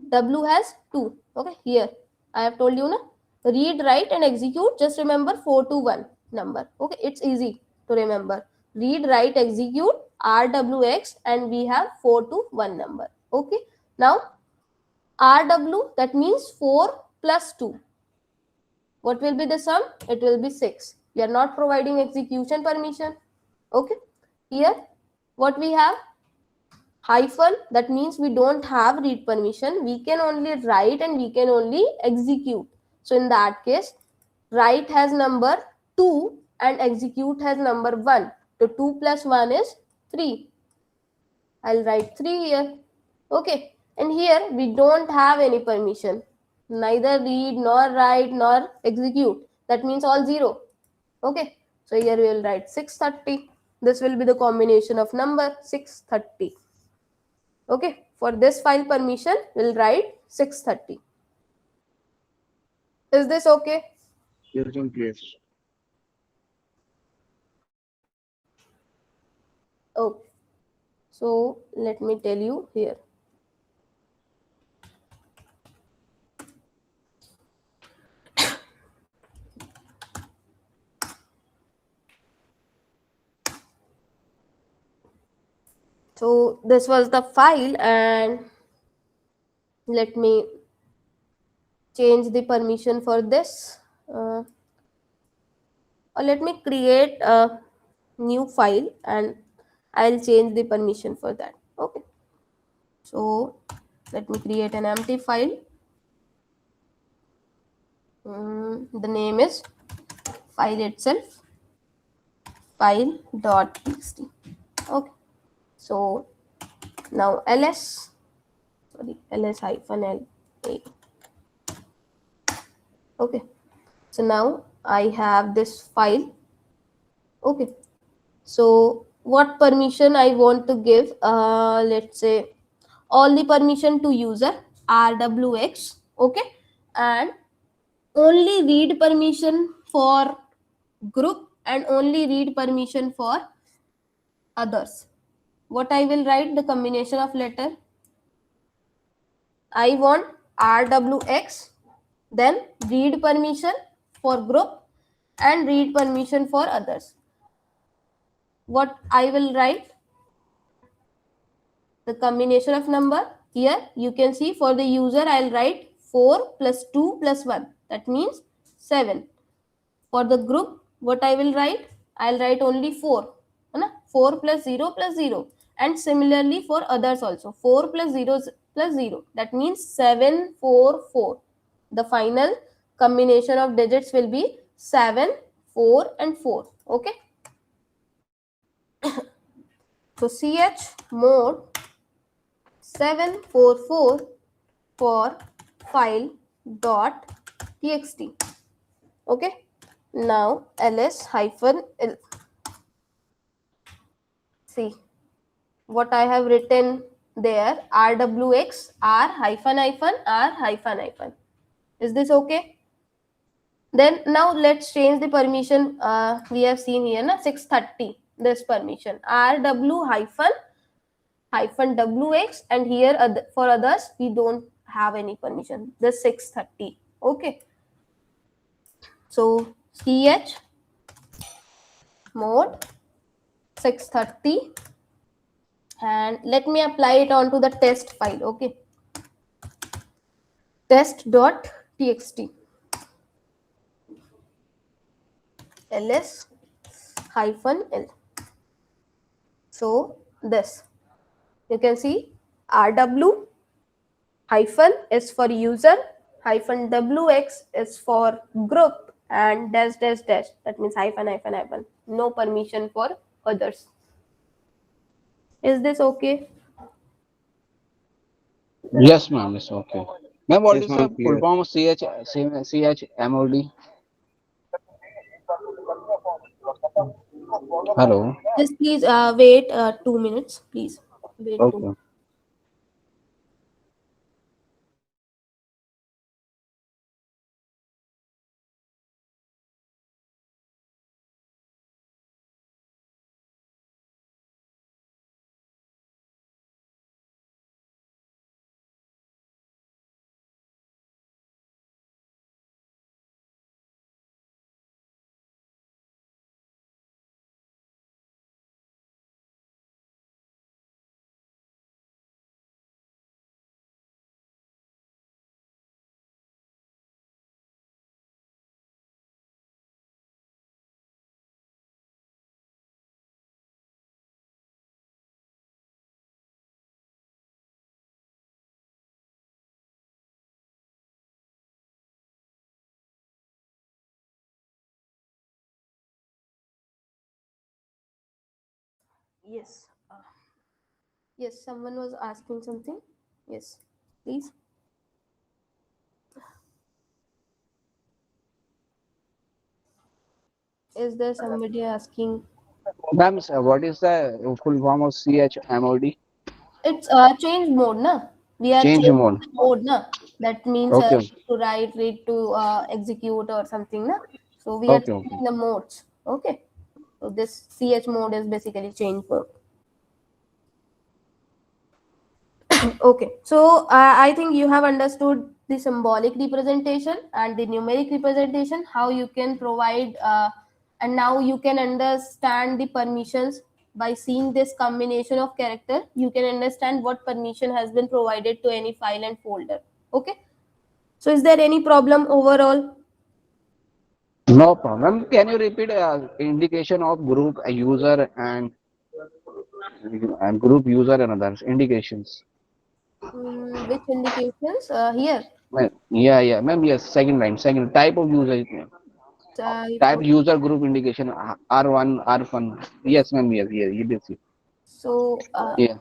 W has 2. Okay. Here I have told you na, read, write and execute. Just remember 4 to 1 number. Okay. It's easy to remember. Read, write, execute RWX, and we have 4 to 1 number. Okay. Now RW, that means 4 plus 2. What will be the sum? It will be 6. We are not providing execution permission. Okay. Here, what we have? Hyphen, that means we don't have read permission. We can only write and we can only execute. So in that case, write has number 2 and execute has number 1. So 2 plus 1 is 3. I'll write 3 here. Okay. And here we don't have any permission. Neither read nor write nor execute. That means all 0. Okay. So here we will write 630. This will be the combination of number 630. Okay. For this file permission, we'll write 630. Is this okay? Yes, ma'am. Clear. Okay. So let me tell you here. So this was the file, and let me change the permission for this. Or let me create a new file and I'll change the permission for that. Okay. So let me create an empty file. The name is file itself, file.txt. Okay. So now ls hyphen l a. Okay. So now I have this file. Okay. So what permission I want to give? Let's say all the permission to user rwx. Okay. And only read permission for group and only read permission for others. What I will write? The combination of letter. I want rwx, then read permission for group and read permission for others. What I will write? The combination of number. Here you can see for the user I'll write 4 plus 2 plus 1. That means 7. For the group, what I will write? I'll write only 4. 4 plus 0 plus 0. And similarly for others also. 4 plus 0 plus 0. That means 7, 4, 4. The final combination of digits will be 7, 4 and 4. Okay. So ch mode 744 for file dot txt. Okay. Now ls hyphen l. See what I have written there, rwx r hyphen hyphen r hyphen hyphen. Is this okay? Then now let's change the permission. We have seen here na 630. This permission rw hyphen wx, and here for others we don't have any permission. The 630. Okay. So ch mode 630, and let me apply it onto the test file. Okay. Test.txt ls hyphen l. So this you can see rw hyphen is for user, hyphen wx is for group, and dash dash dash, that means hyphen hyphen hyphen. No permission for others. Is this okay? Yes, ma'am. It's okay. Ma'am, what Yes, is the ma'am. full Clear. form of CHMOD? Hello. Just please wait 2 minutes. Please wait 2 minutes. Okay. Yes. Yes, someone was asking something. Yes, please. Is there somebody asking? Ma'am, sir, what is the full form of CHMOD? It's change mode, na? We are Change changing mode. the mode, na? That means Okay. to write, read to execute or something, na? So we are Okay. Okay. changing the modes. Okay. So this CH mode is basically change mode. Okay. So I think you have understood the symbolic representation and the numeric representation, how you can provide, and now you can understand the permissions by seeing this combination of character. You can understand what permission has been provided to any file and folder. Okay. So is there any problem overall? No problem. Can you repeat indication of group user and group user and others indications? Which indications here? Yeah, yeah, ma'am. Yes, second line, second type of user, Type type of, user group indication R1, R1. Yes, ma'am. Yes, yes, yes. so Yeah.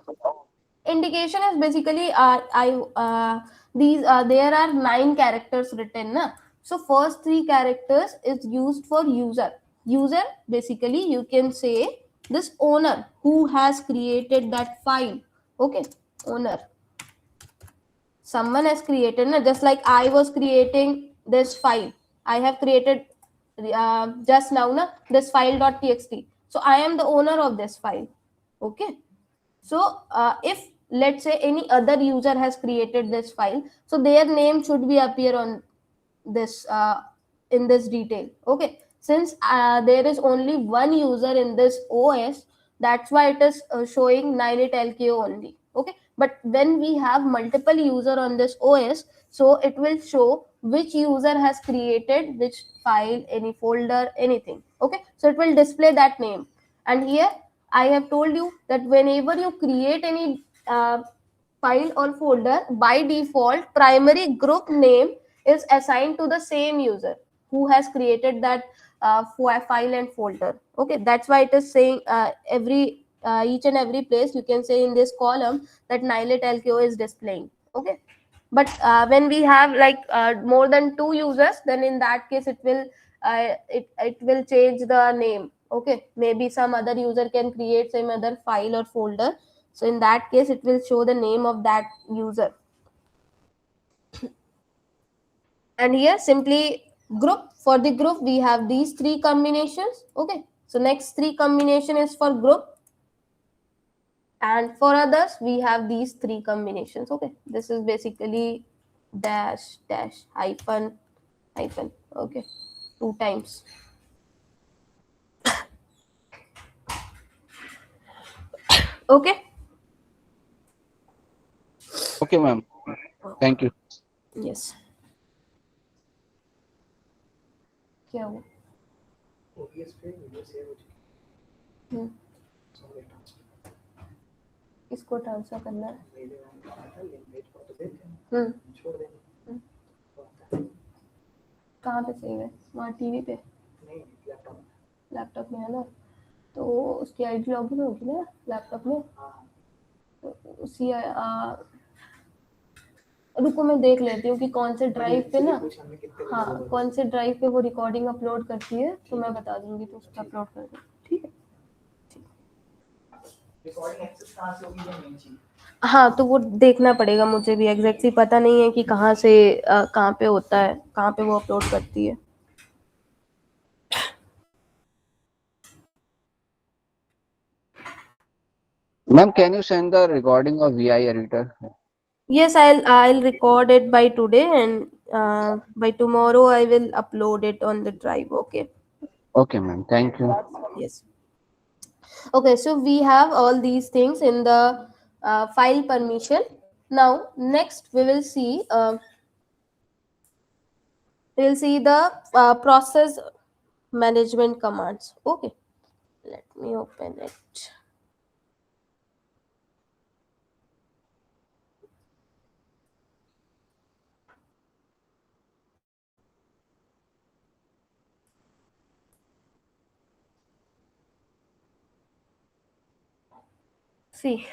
indication is basically I these there are 9 characters written, na? So first 3 characters is used for user. User basically you can say this owner who has created that file. Okay, owner. Someone has created, na? Just like I was creating this file. I have created just now, na, this file.txt. So I am the owner of this file. Okay. So if let's say any other user has created this file, so their name should be appear on this in this detail. Okay, since there is only one user in this OS, that's why it is showing 98LKO only. Okay, but when we have multiple user on this OS, so it will show which user has created which file, any folder, anything. Okay, so it will display that name. And here I have told you that whenever you create any file or folder, by default primary group name is assigned to the same user who has created that file and folder. Okay, that's why it is saying every each and every place you can say in this column that nilet lko is displaying. Okay, but when we have like more than 2 users, then in that case it will change the name. Okay, maybe some other user can create some other file or folder, so in that case it will show the name of that user. And here simply group, for the group we have these 3 combinations. Okay, so next 3 combination is for group, and for others we have these 3 combinations. Okay, this is basically dash dash hyphen hyphen. Okay, 2 times. Okay. Okay, ma'am. Thank you. Yes. क्या हुआ? हम्म, इसको transfer करना है. हम्म. हम्म. कहाँ पे save है? वहाँ TV पे. लैपटॉप में है ना, तो उसकी आईडी लॉगिन होगी ना लैपटॉप में. तो उसी रुको मैं देख लेती हूँ कि कौन से ड्राइव पे ना, हाँ कौन से ड्राइव पे वो रिकॉर्डिंग अपलोड करती है, तो मैं बता दूंगी तो उस पर अपलोड कर दो. ठीक है. हाँ तो वो देखना पड़ेगा, मुझे भी एग्जैक्टली पता नहीं है कि कहाँ से कहाँ पे होता है, कहाँ पे वो अपलोड करती है. Ma'am, can you send the recording of VI editor? Yes, I'll record it by today, and by tomorrow I will upload it on the drive. Okay. Okay, ma'am. Thank you. Yes. Okay, so we have all these things in the file permission. Now next we'll see the process management commands. Okay, let me open it. See,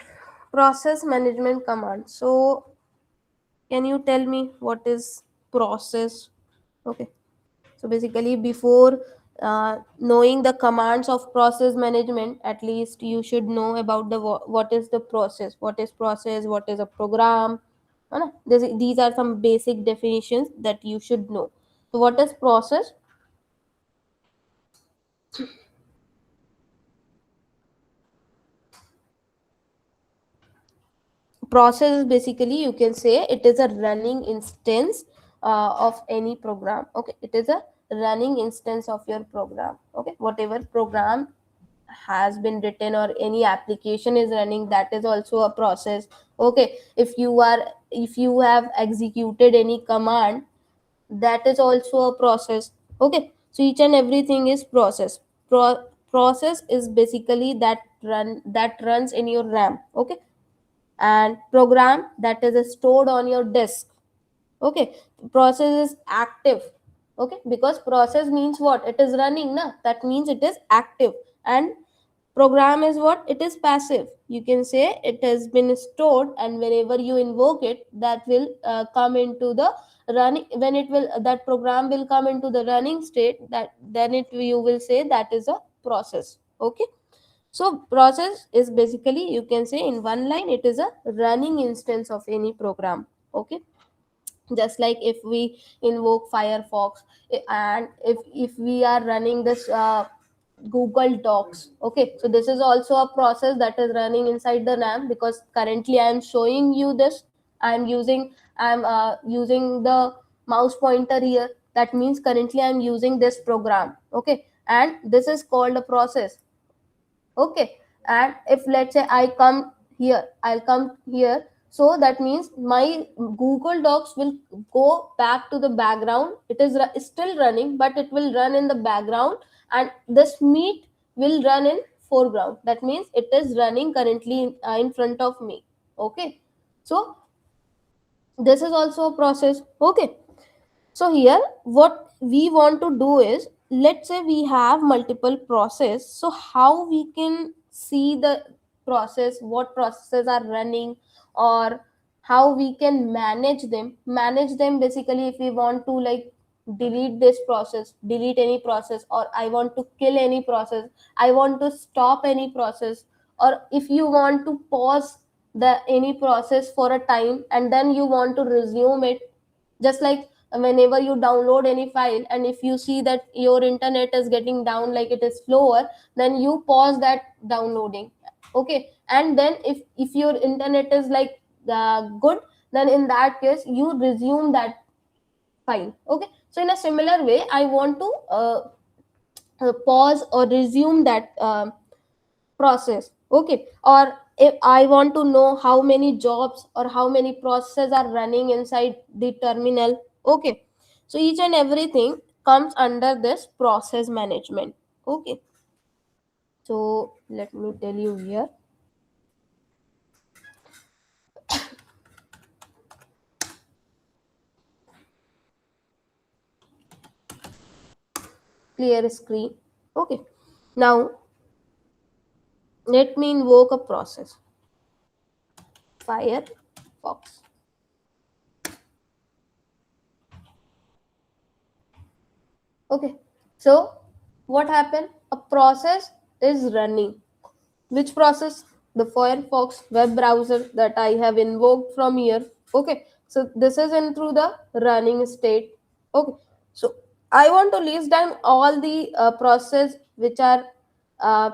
process management command. So can you tell me what is process? Okay. So basically, before knowing the commands of process management, at least you should know about the what is the process, what is process, what is a program. है ना? These are some basic definitions that you should know. So what is process? Process is basically, you can say, it is a running instance of any program. Okay, it is a running instance of your program. Okay, whatever program has been written or any application is running, that is also a process. Okay, if you have executed any command, that is also a process. Okay, so each and everything is process. Process is basically that runs in your RAM. Okay, and program that is stored on your disk. Okay, process is active. Okay, because process means what, it is running na, that means it is active. And program is what, it is passive. You can say it has been stored, and whenever you invoke it, that will come into the running. When it will, that program will come into the running state, that then it, you will say that is a process. Okay, so process is basically, you can say in one line, it is a running instance of any program. Okay, just like if we invoke Firefox, and if we are running this Google Docs. Okay, so this is also a process that is running inside the RAM, because currently I am showing you this. I'm using the mouse pointer here. That means currently I am using this program. Okay, and this is called a process. Okay, and if let's say I'll come here, so that means my Google Docs will go back to the background. It is still running, but it will run in the background, and this meet will run in foreground. That means it is running currently in front of me. Okay, so this is also a process. Okay, so here what we want to do is, let's say we have multiple process, so how we can see the process, what processes are running, or how we can manage them basically. If we want to like delete this process, delete any process, or I want to kill any process, I want to stop any process, or if you want to pause the any process for a time and then you want to resume it. Just like whenever you download any file, and if you see that your internet is getting down, like it is slower, then you pause that downloading. Okay, and then if your internet is like good, then in that case you resume that file. Okay, so in a similar way, I want to pause or resume that process. Okay, or if I want to know how many jobs or how many processes are running inside the terminal. Okay, so each and everything comes under this process management. Okay, so let me tell you here. Clear screen. Okay, now let me invoke a process, Firefox. Okay, so what happened, a process is running. Which process? The Firefox web browser that I have invoked from here. Okay, so this is in through the running state. Okay, so I want to list down all the process which are uh,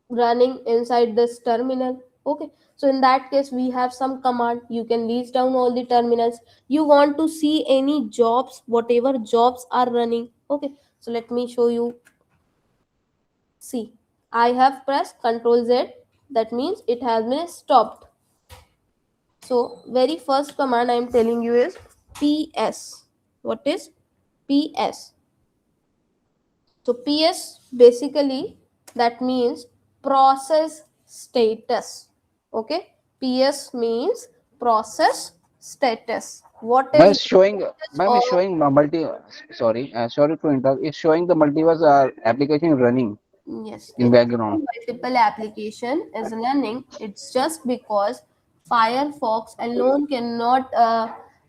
running inside this terminal. Okay, so in that case we have some command. You can list down all the terminals. You want to see any jobs, whatever jobs are running. Okay, so let me show you. See, I have pressed Ctrl Z. That means it has been stopped. So very first command I am telling you is PS. What is PS? So PS basically, that means process status. Okay, PS means process status. What Ma'am is is showing, status ma'am is of showing multi. Sorry, sorry to interrupt. It's showing the multiverse application running. Yes, in it's background. multiple application is running. It's just because Firefox alone cannot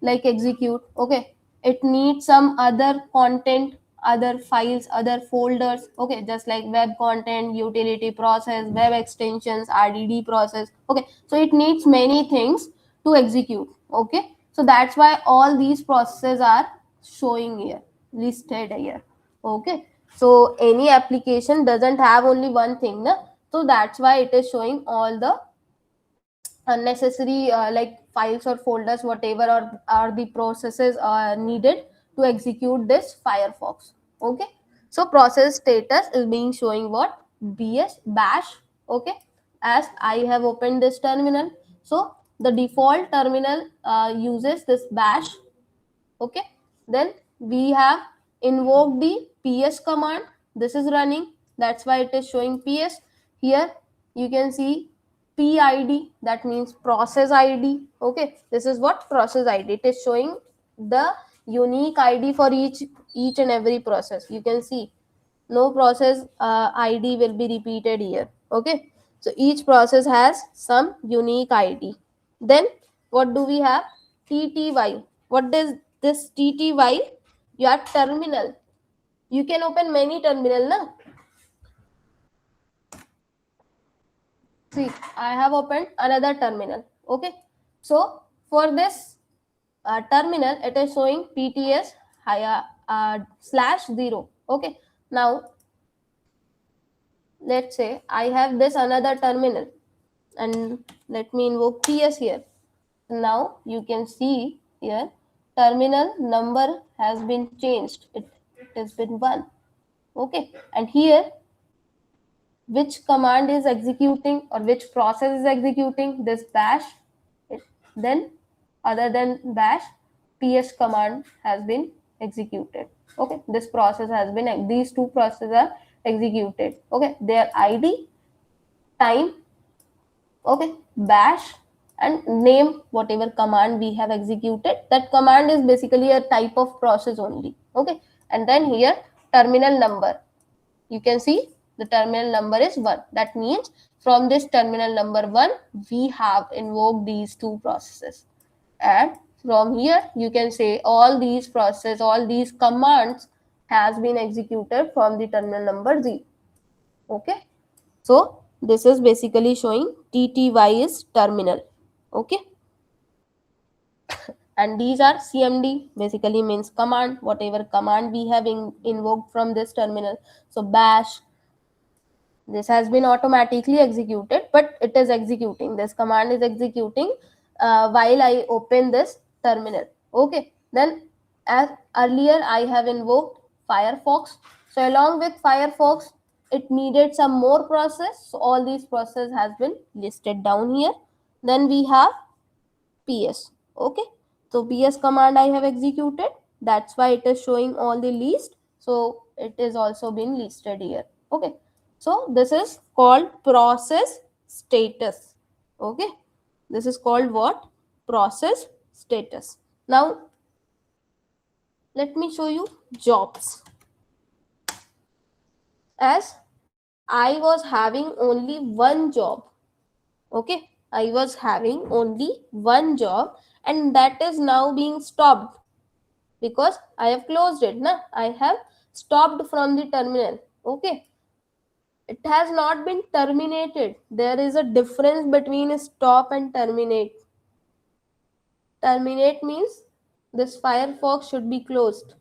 like execute. Okay, it needs some other content, other files, other folders. Okay, just like web content, utility process, web extensions, RDD process. Okay, so it needs many things to execute. Okay, so that's why all these processes are showing here, listed here. Okay, so any application doesn't have only one thing na? So that's why it is showing all the unnecessary like files or folders whatever are the processes needed to execute this Firefox. Okay, so process status is being showing what, bs bash. Okay, as I have opened this terminal, so the default terminal uses this bash. Okay, then we have invoked the ps command. This is running, that's why it is showing ps here. You can see pid, that means process id. Okay, this is what process id, it is showing the unique id for each and every process. You can see no process id will be repeated here. Okay, so each process has some unique id. Then what do we have, tty. What does this tty? Your terminal, you can open many terminal na. See, I have opened another terminal. Okay, so for this terminal it is showing pts slash 0. Okay, now let's say I have this another terminal, and let me invoke ps here. Now you can see here terminal number has been changed, it has been 1. Okay, and here which command is executing or which process is executing, this bash. Then other than bash, ps command has been executed. Okay, this process has been, these two processes are executed. Okay, their id, time, okay, bash, and name whatever command we have executed. That command is basically a type of process only. Okay, and then here terminal number, you can see the terminal number is 1. That means from this terminal number 1 we have invoked these two processes, and from here you can say all these processes, all these commands has been executed from the terminal number 0. Okay, so this is basically showing tty is terminal. Okay, and these are cmd, basically means command, whatever command we have invoked from this terminal. So bash, this has been automatically executed, but it is executing, this command is executing while I open this terminal. Okay, then as earlier I have invoked Firefox, so along with Firefox it needed some more process, so all these process has been listed down here. Then we have ps. Okay, so ps command I have executed, that's why it is showing all the list, so it is also been listed here. Okay, so this is called process status. Okay, this is called what, process status. Now let me show you jobs. As I was having only one job. Okay, I was having only one job, and that is now being stopped because I have closed it. Na? I have stopped from the terminal. Okay, it has not been terminated. There is a difference between stop and terminate. Terminate means this Firefox should be closed.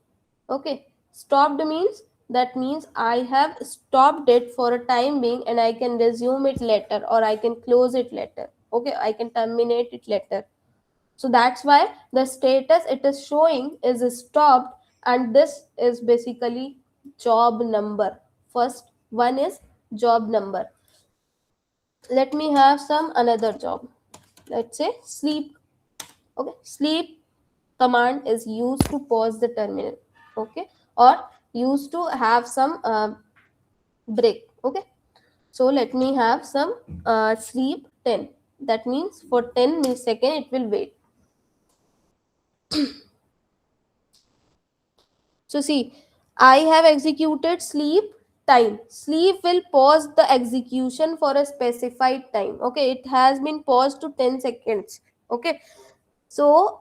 Okay, stopped means that means I have stopped it for a time being and I can resume it later or I can close it later. Okay, I can terminate it later. So that's why the status it is showing is stopped, and this is basically job number. First one is job number. Let me have some another job. Let's say sleep. Okay, sleep command is used to pause the terminal. Okay, or used to have some break. Okay, so let me have some sleep 10. That means for 10 milliseconds it will wait. So see, I have executed sleep time. Sleep will pause the execution for a specified time. Okay, it has been paused to 10 seconds. Okay, so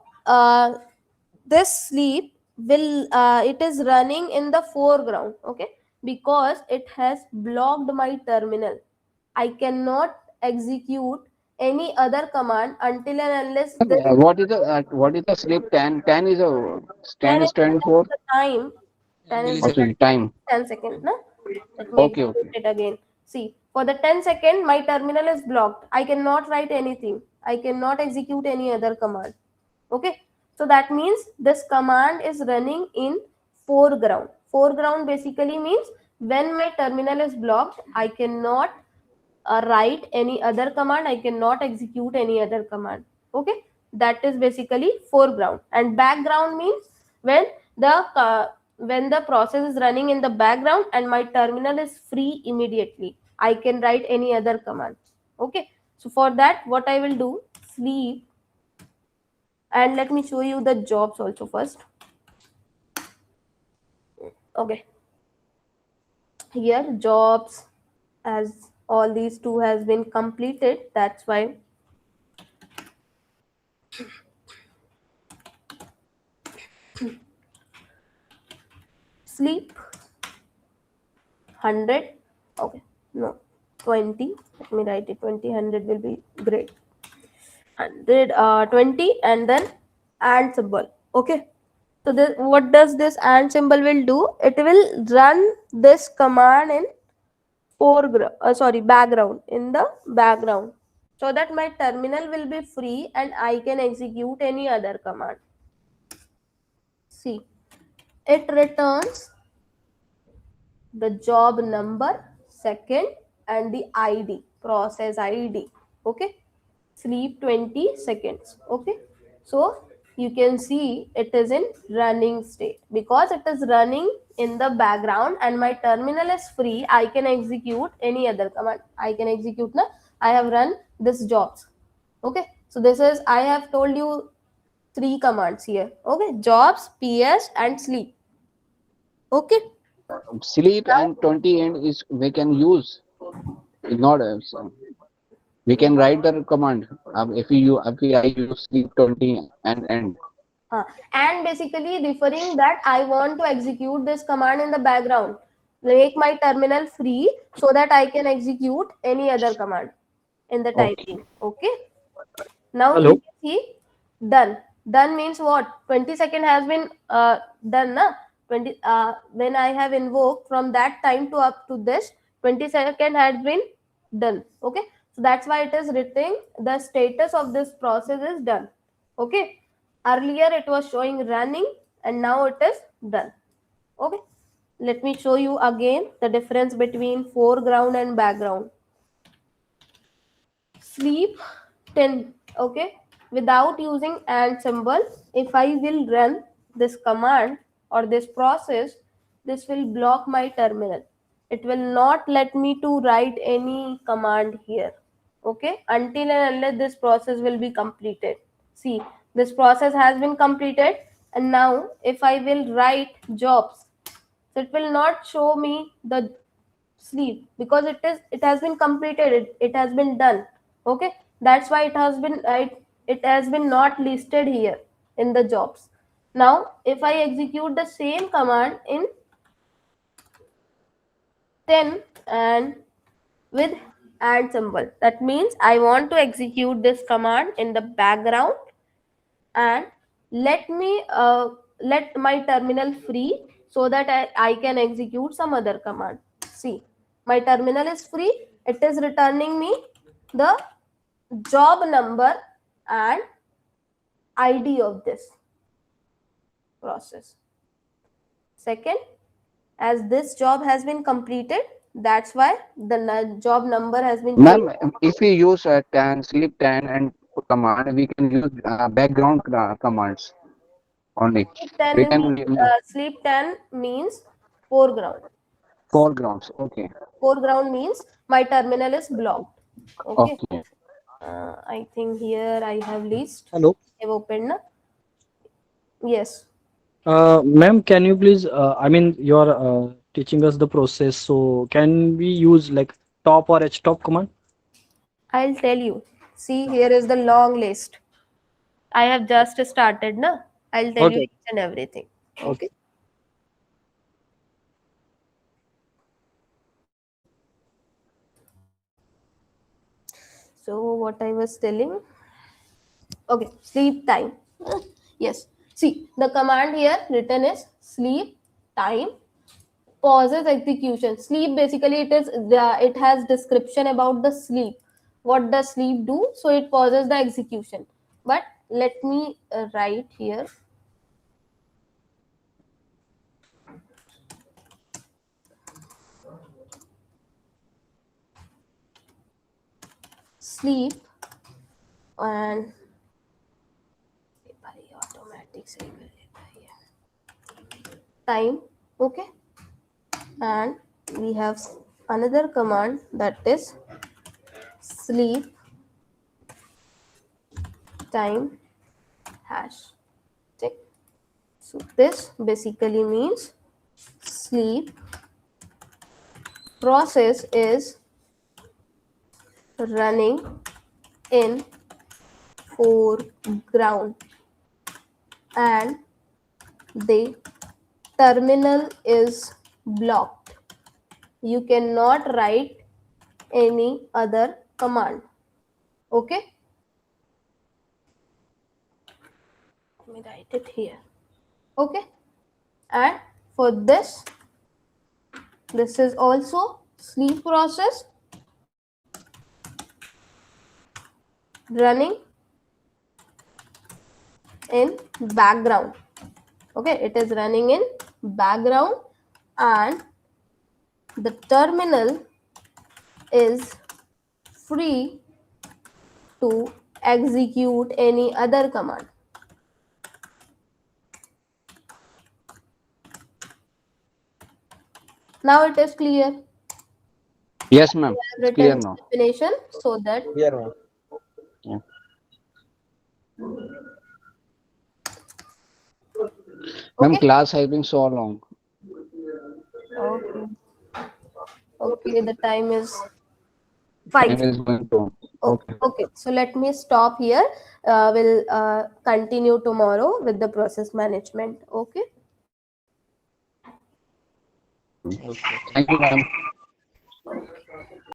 this sleep will it is running in the foreground. Okay, because it has blocked my terminal. I cannot execute any other command until and unless this What is the sleep? 10 is a 10 10 is is stand for. the time. 10 is the Also time. 10 seconds. No? Let me Okay, execute okay. it again. See, for the 10 second, my terminal is blocked. I cannot write anything. I cannot execute any other command. Okay, so that means this command is running in foreground. Foreground basically means when my terminal is blocked, I cannot write any other command. I cannot execute any other command. Okay, that is basically foreground. And background means when the process is running in the background and my terminal is free immediately, I can write any other command. Okay, so for that, what I will do, sleep, and let me show you the jobs also first. Okay, here jobs, as all these two has been completed, that's why sleep 100. Okay, no, 20, let me write it, 20, 100 will be great. 100, 20, and then and symbol. Okay, so this, what does this and symbol will do, it will run this command in foreground, sorry, background, in the background, so that my terminal will be free and I can execute any other command. See, it returns the job number, second, and the id, process id. Okay, sleep 20 seconds. Okay, so you can see it is in running state because it is running in the background and my terminal is free. I can execute any other command. I can execute now. I have run this jobs. Okay, so this is, I have told you three commands here. Okay, jobs, ps, and sleep. Okay, Sleep and 20 end is we can use. It's not we can write the command. If I use sleep 20 and end. and basically referring that I want to execute this command in the background, make my terminal free so that I can execute any other command in the time Okay. being. Okay, now you Hello. can see done. Done means what? 20 second has been done, na? 20 when I have invoked from that time to up to this, 20 second has been done. Okay, so that's why it is written the status of this process is done. Okay, earlier it was showing running and now it is done. Okay, let me show you again the difference between foreground and background. Sleep 10. Okay, without using and symbol, if I will run this command or this process, this will block my terminal. It will not let me to write any command here. Okay, until and unless this process will be completed. See, this process has been completed, and now if I will write jobs, so it will not show me the sleep because it has been completed, it has been done. Okay, that's why it has been not listed here in the jobs. Now if I execute the same command in 10 and with and symbol, that means I want to execute this command in the background and let me let my terminal free so that I can execute some other command. See, my terminal is free, it is returning me the job number and id of this process. Second, as this job has been completed, that's why the job number has been changed. Ma'am, if we use 10 sleep 10 and command, we can use background commands only. We can Sleep 10 means foreground. foregrounds. Okay. Foreground means my terminal is blocked. Okay, Okay. I think here I have list. Hello. I've opened. Na? Yes. Ma'am, can you please? I mean, your teaching us the process. So can we use like top or htop command? I'll tell you. See, here is the long list. I have just started, na? I'll tell you Okay. each and everything. Okay. Okay. So what I was telling, okay, sleep time. Yes. See, the command here written is sleep time pauses execution. Sleep basically it has description about the sleep. What does sleep do? So it pauses the execution. But let me write here sleep and automatic time. Okay, and we have another command that is sleep time hash. Okay. So this basically means sleep process is running in foreground and the terminal is blocked. You cannot write any other command. Okay, let me write it here. Okay, and for this is also sleep process running in background. Okay, it is running in background and the terminal is free to execute any other command. Now it is clear. Yes, ma'am. I It's have clear written now. definition so that Here, ma'am. Yeah. Ma'am, okay. class has been so long. Okay. Okay, the time is Time 5. is going to. Okay, Okay. okay. So let me stop here. We'll continue tomorrow with the process management. Okay. Thank you, ma'am.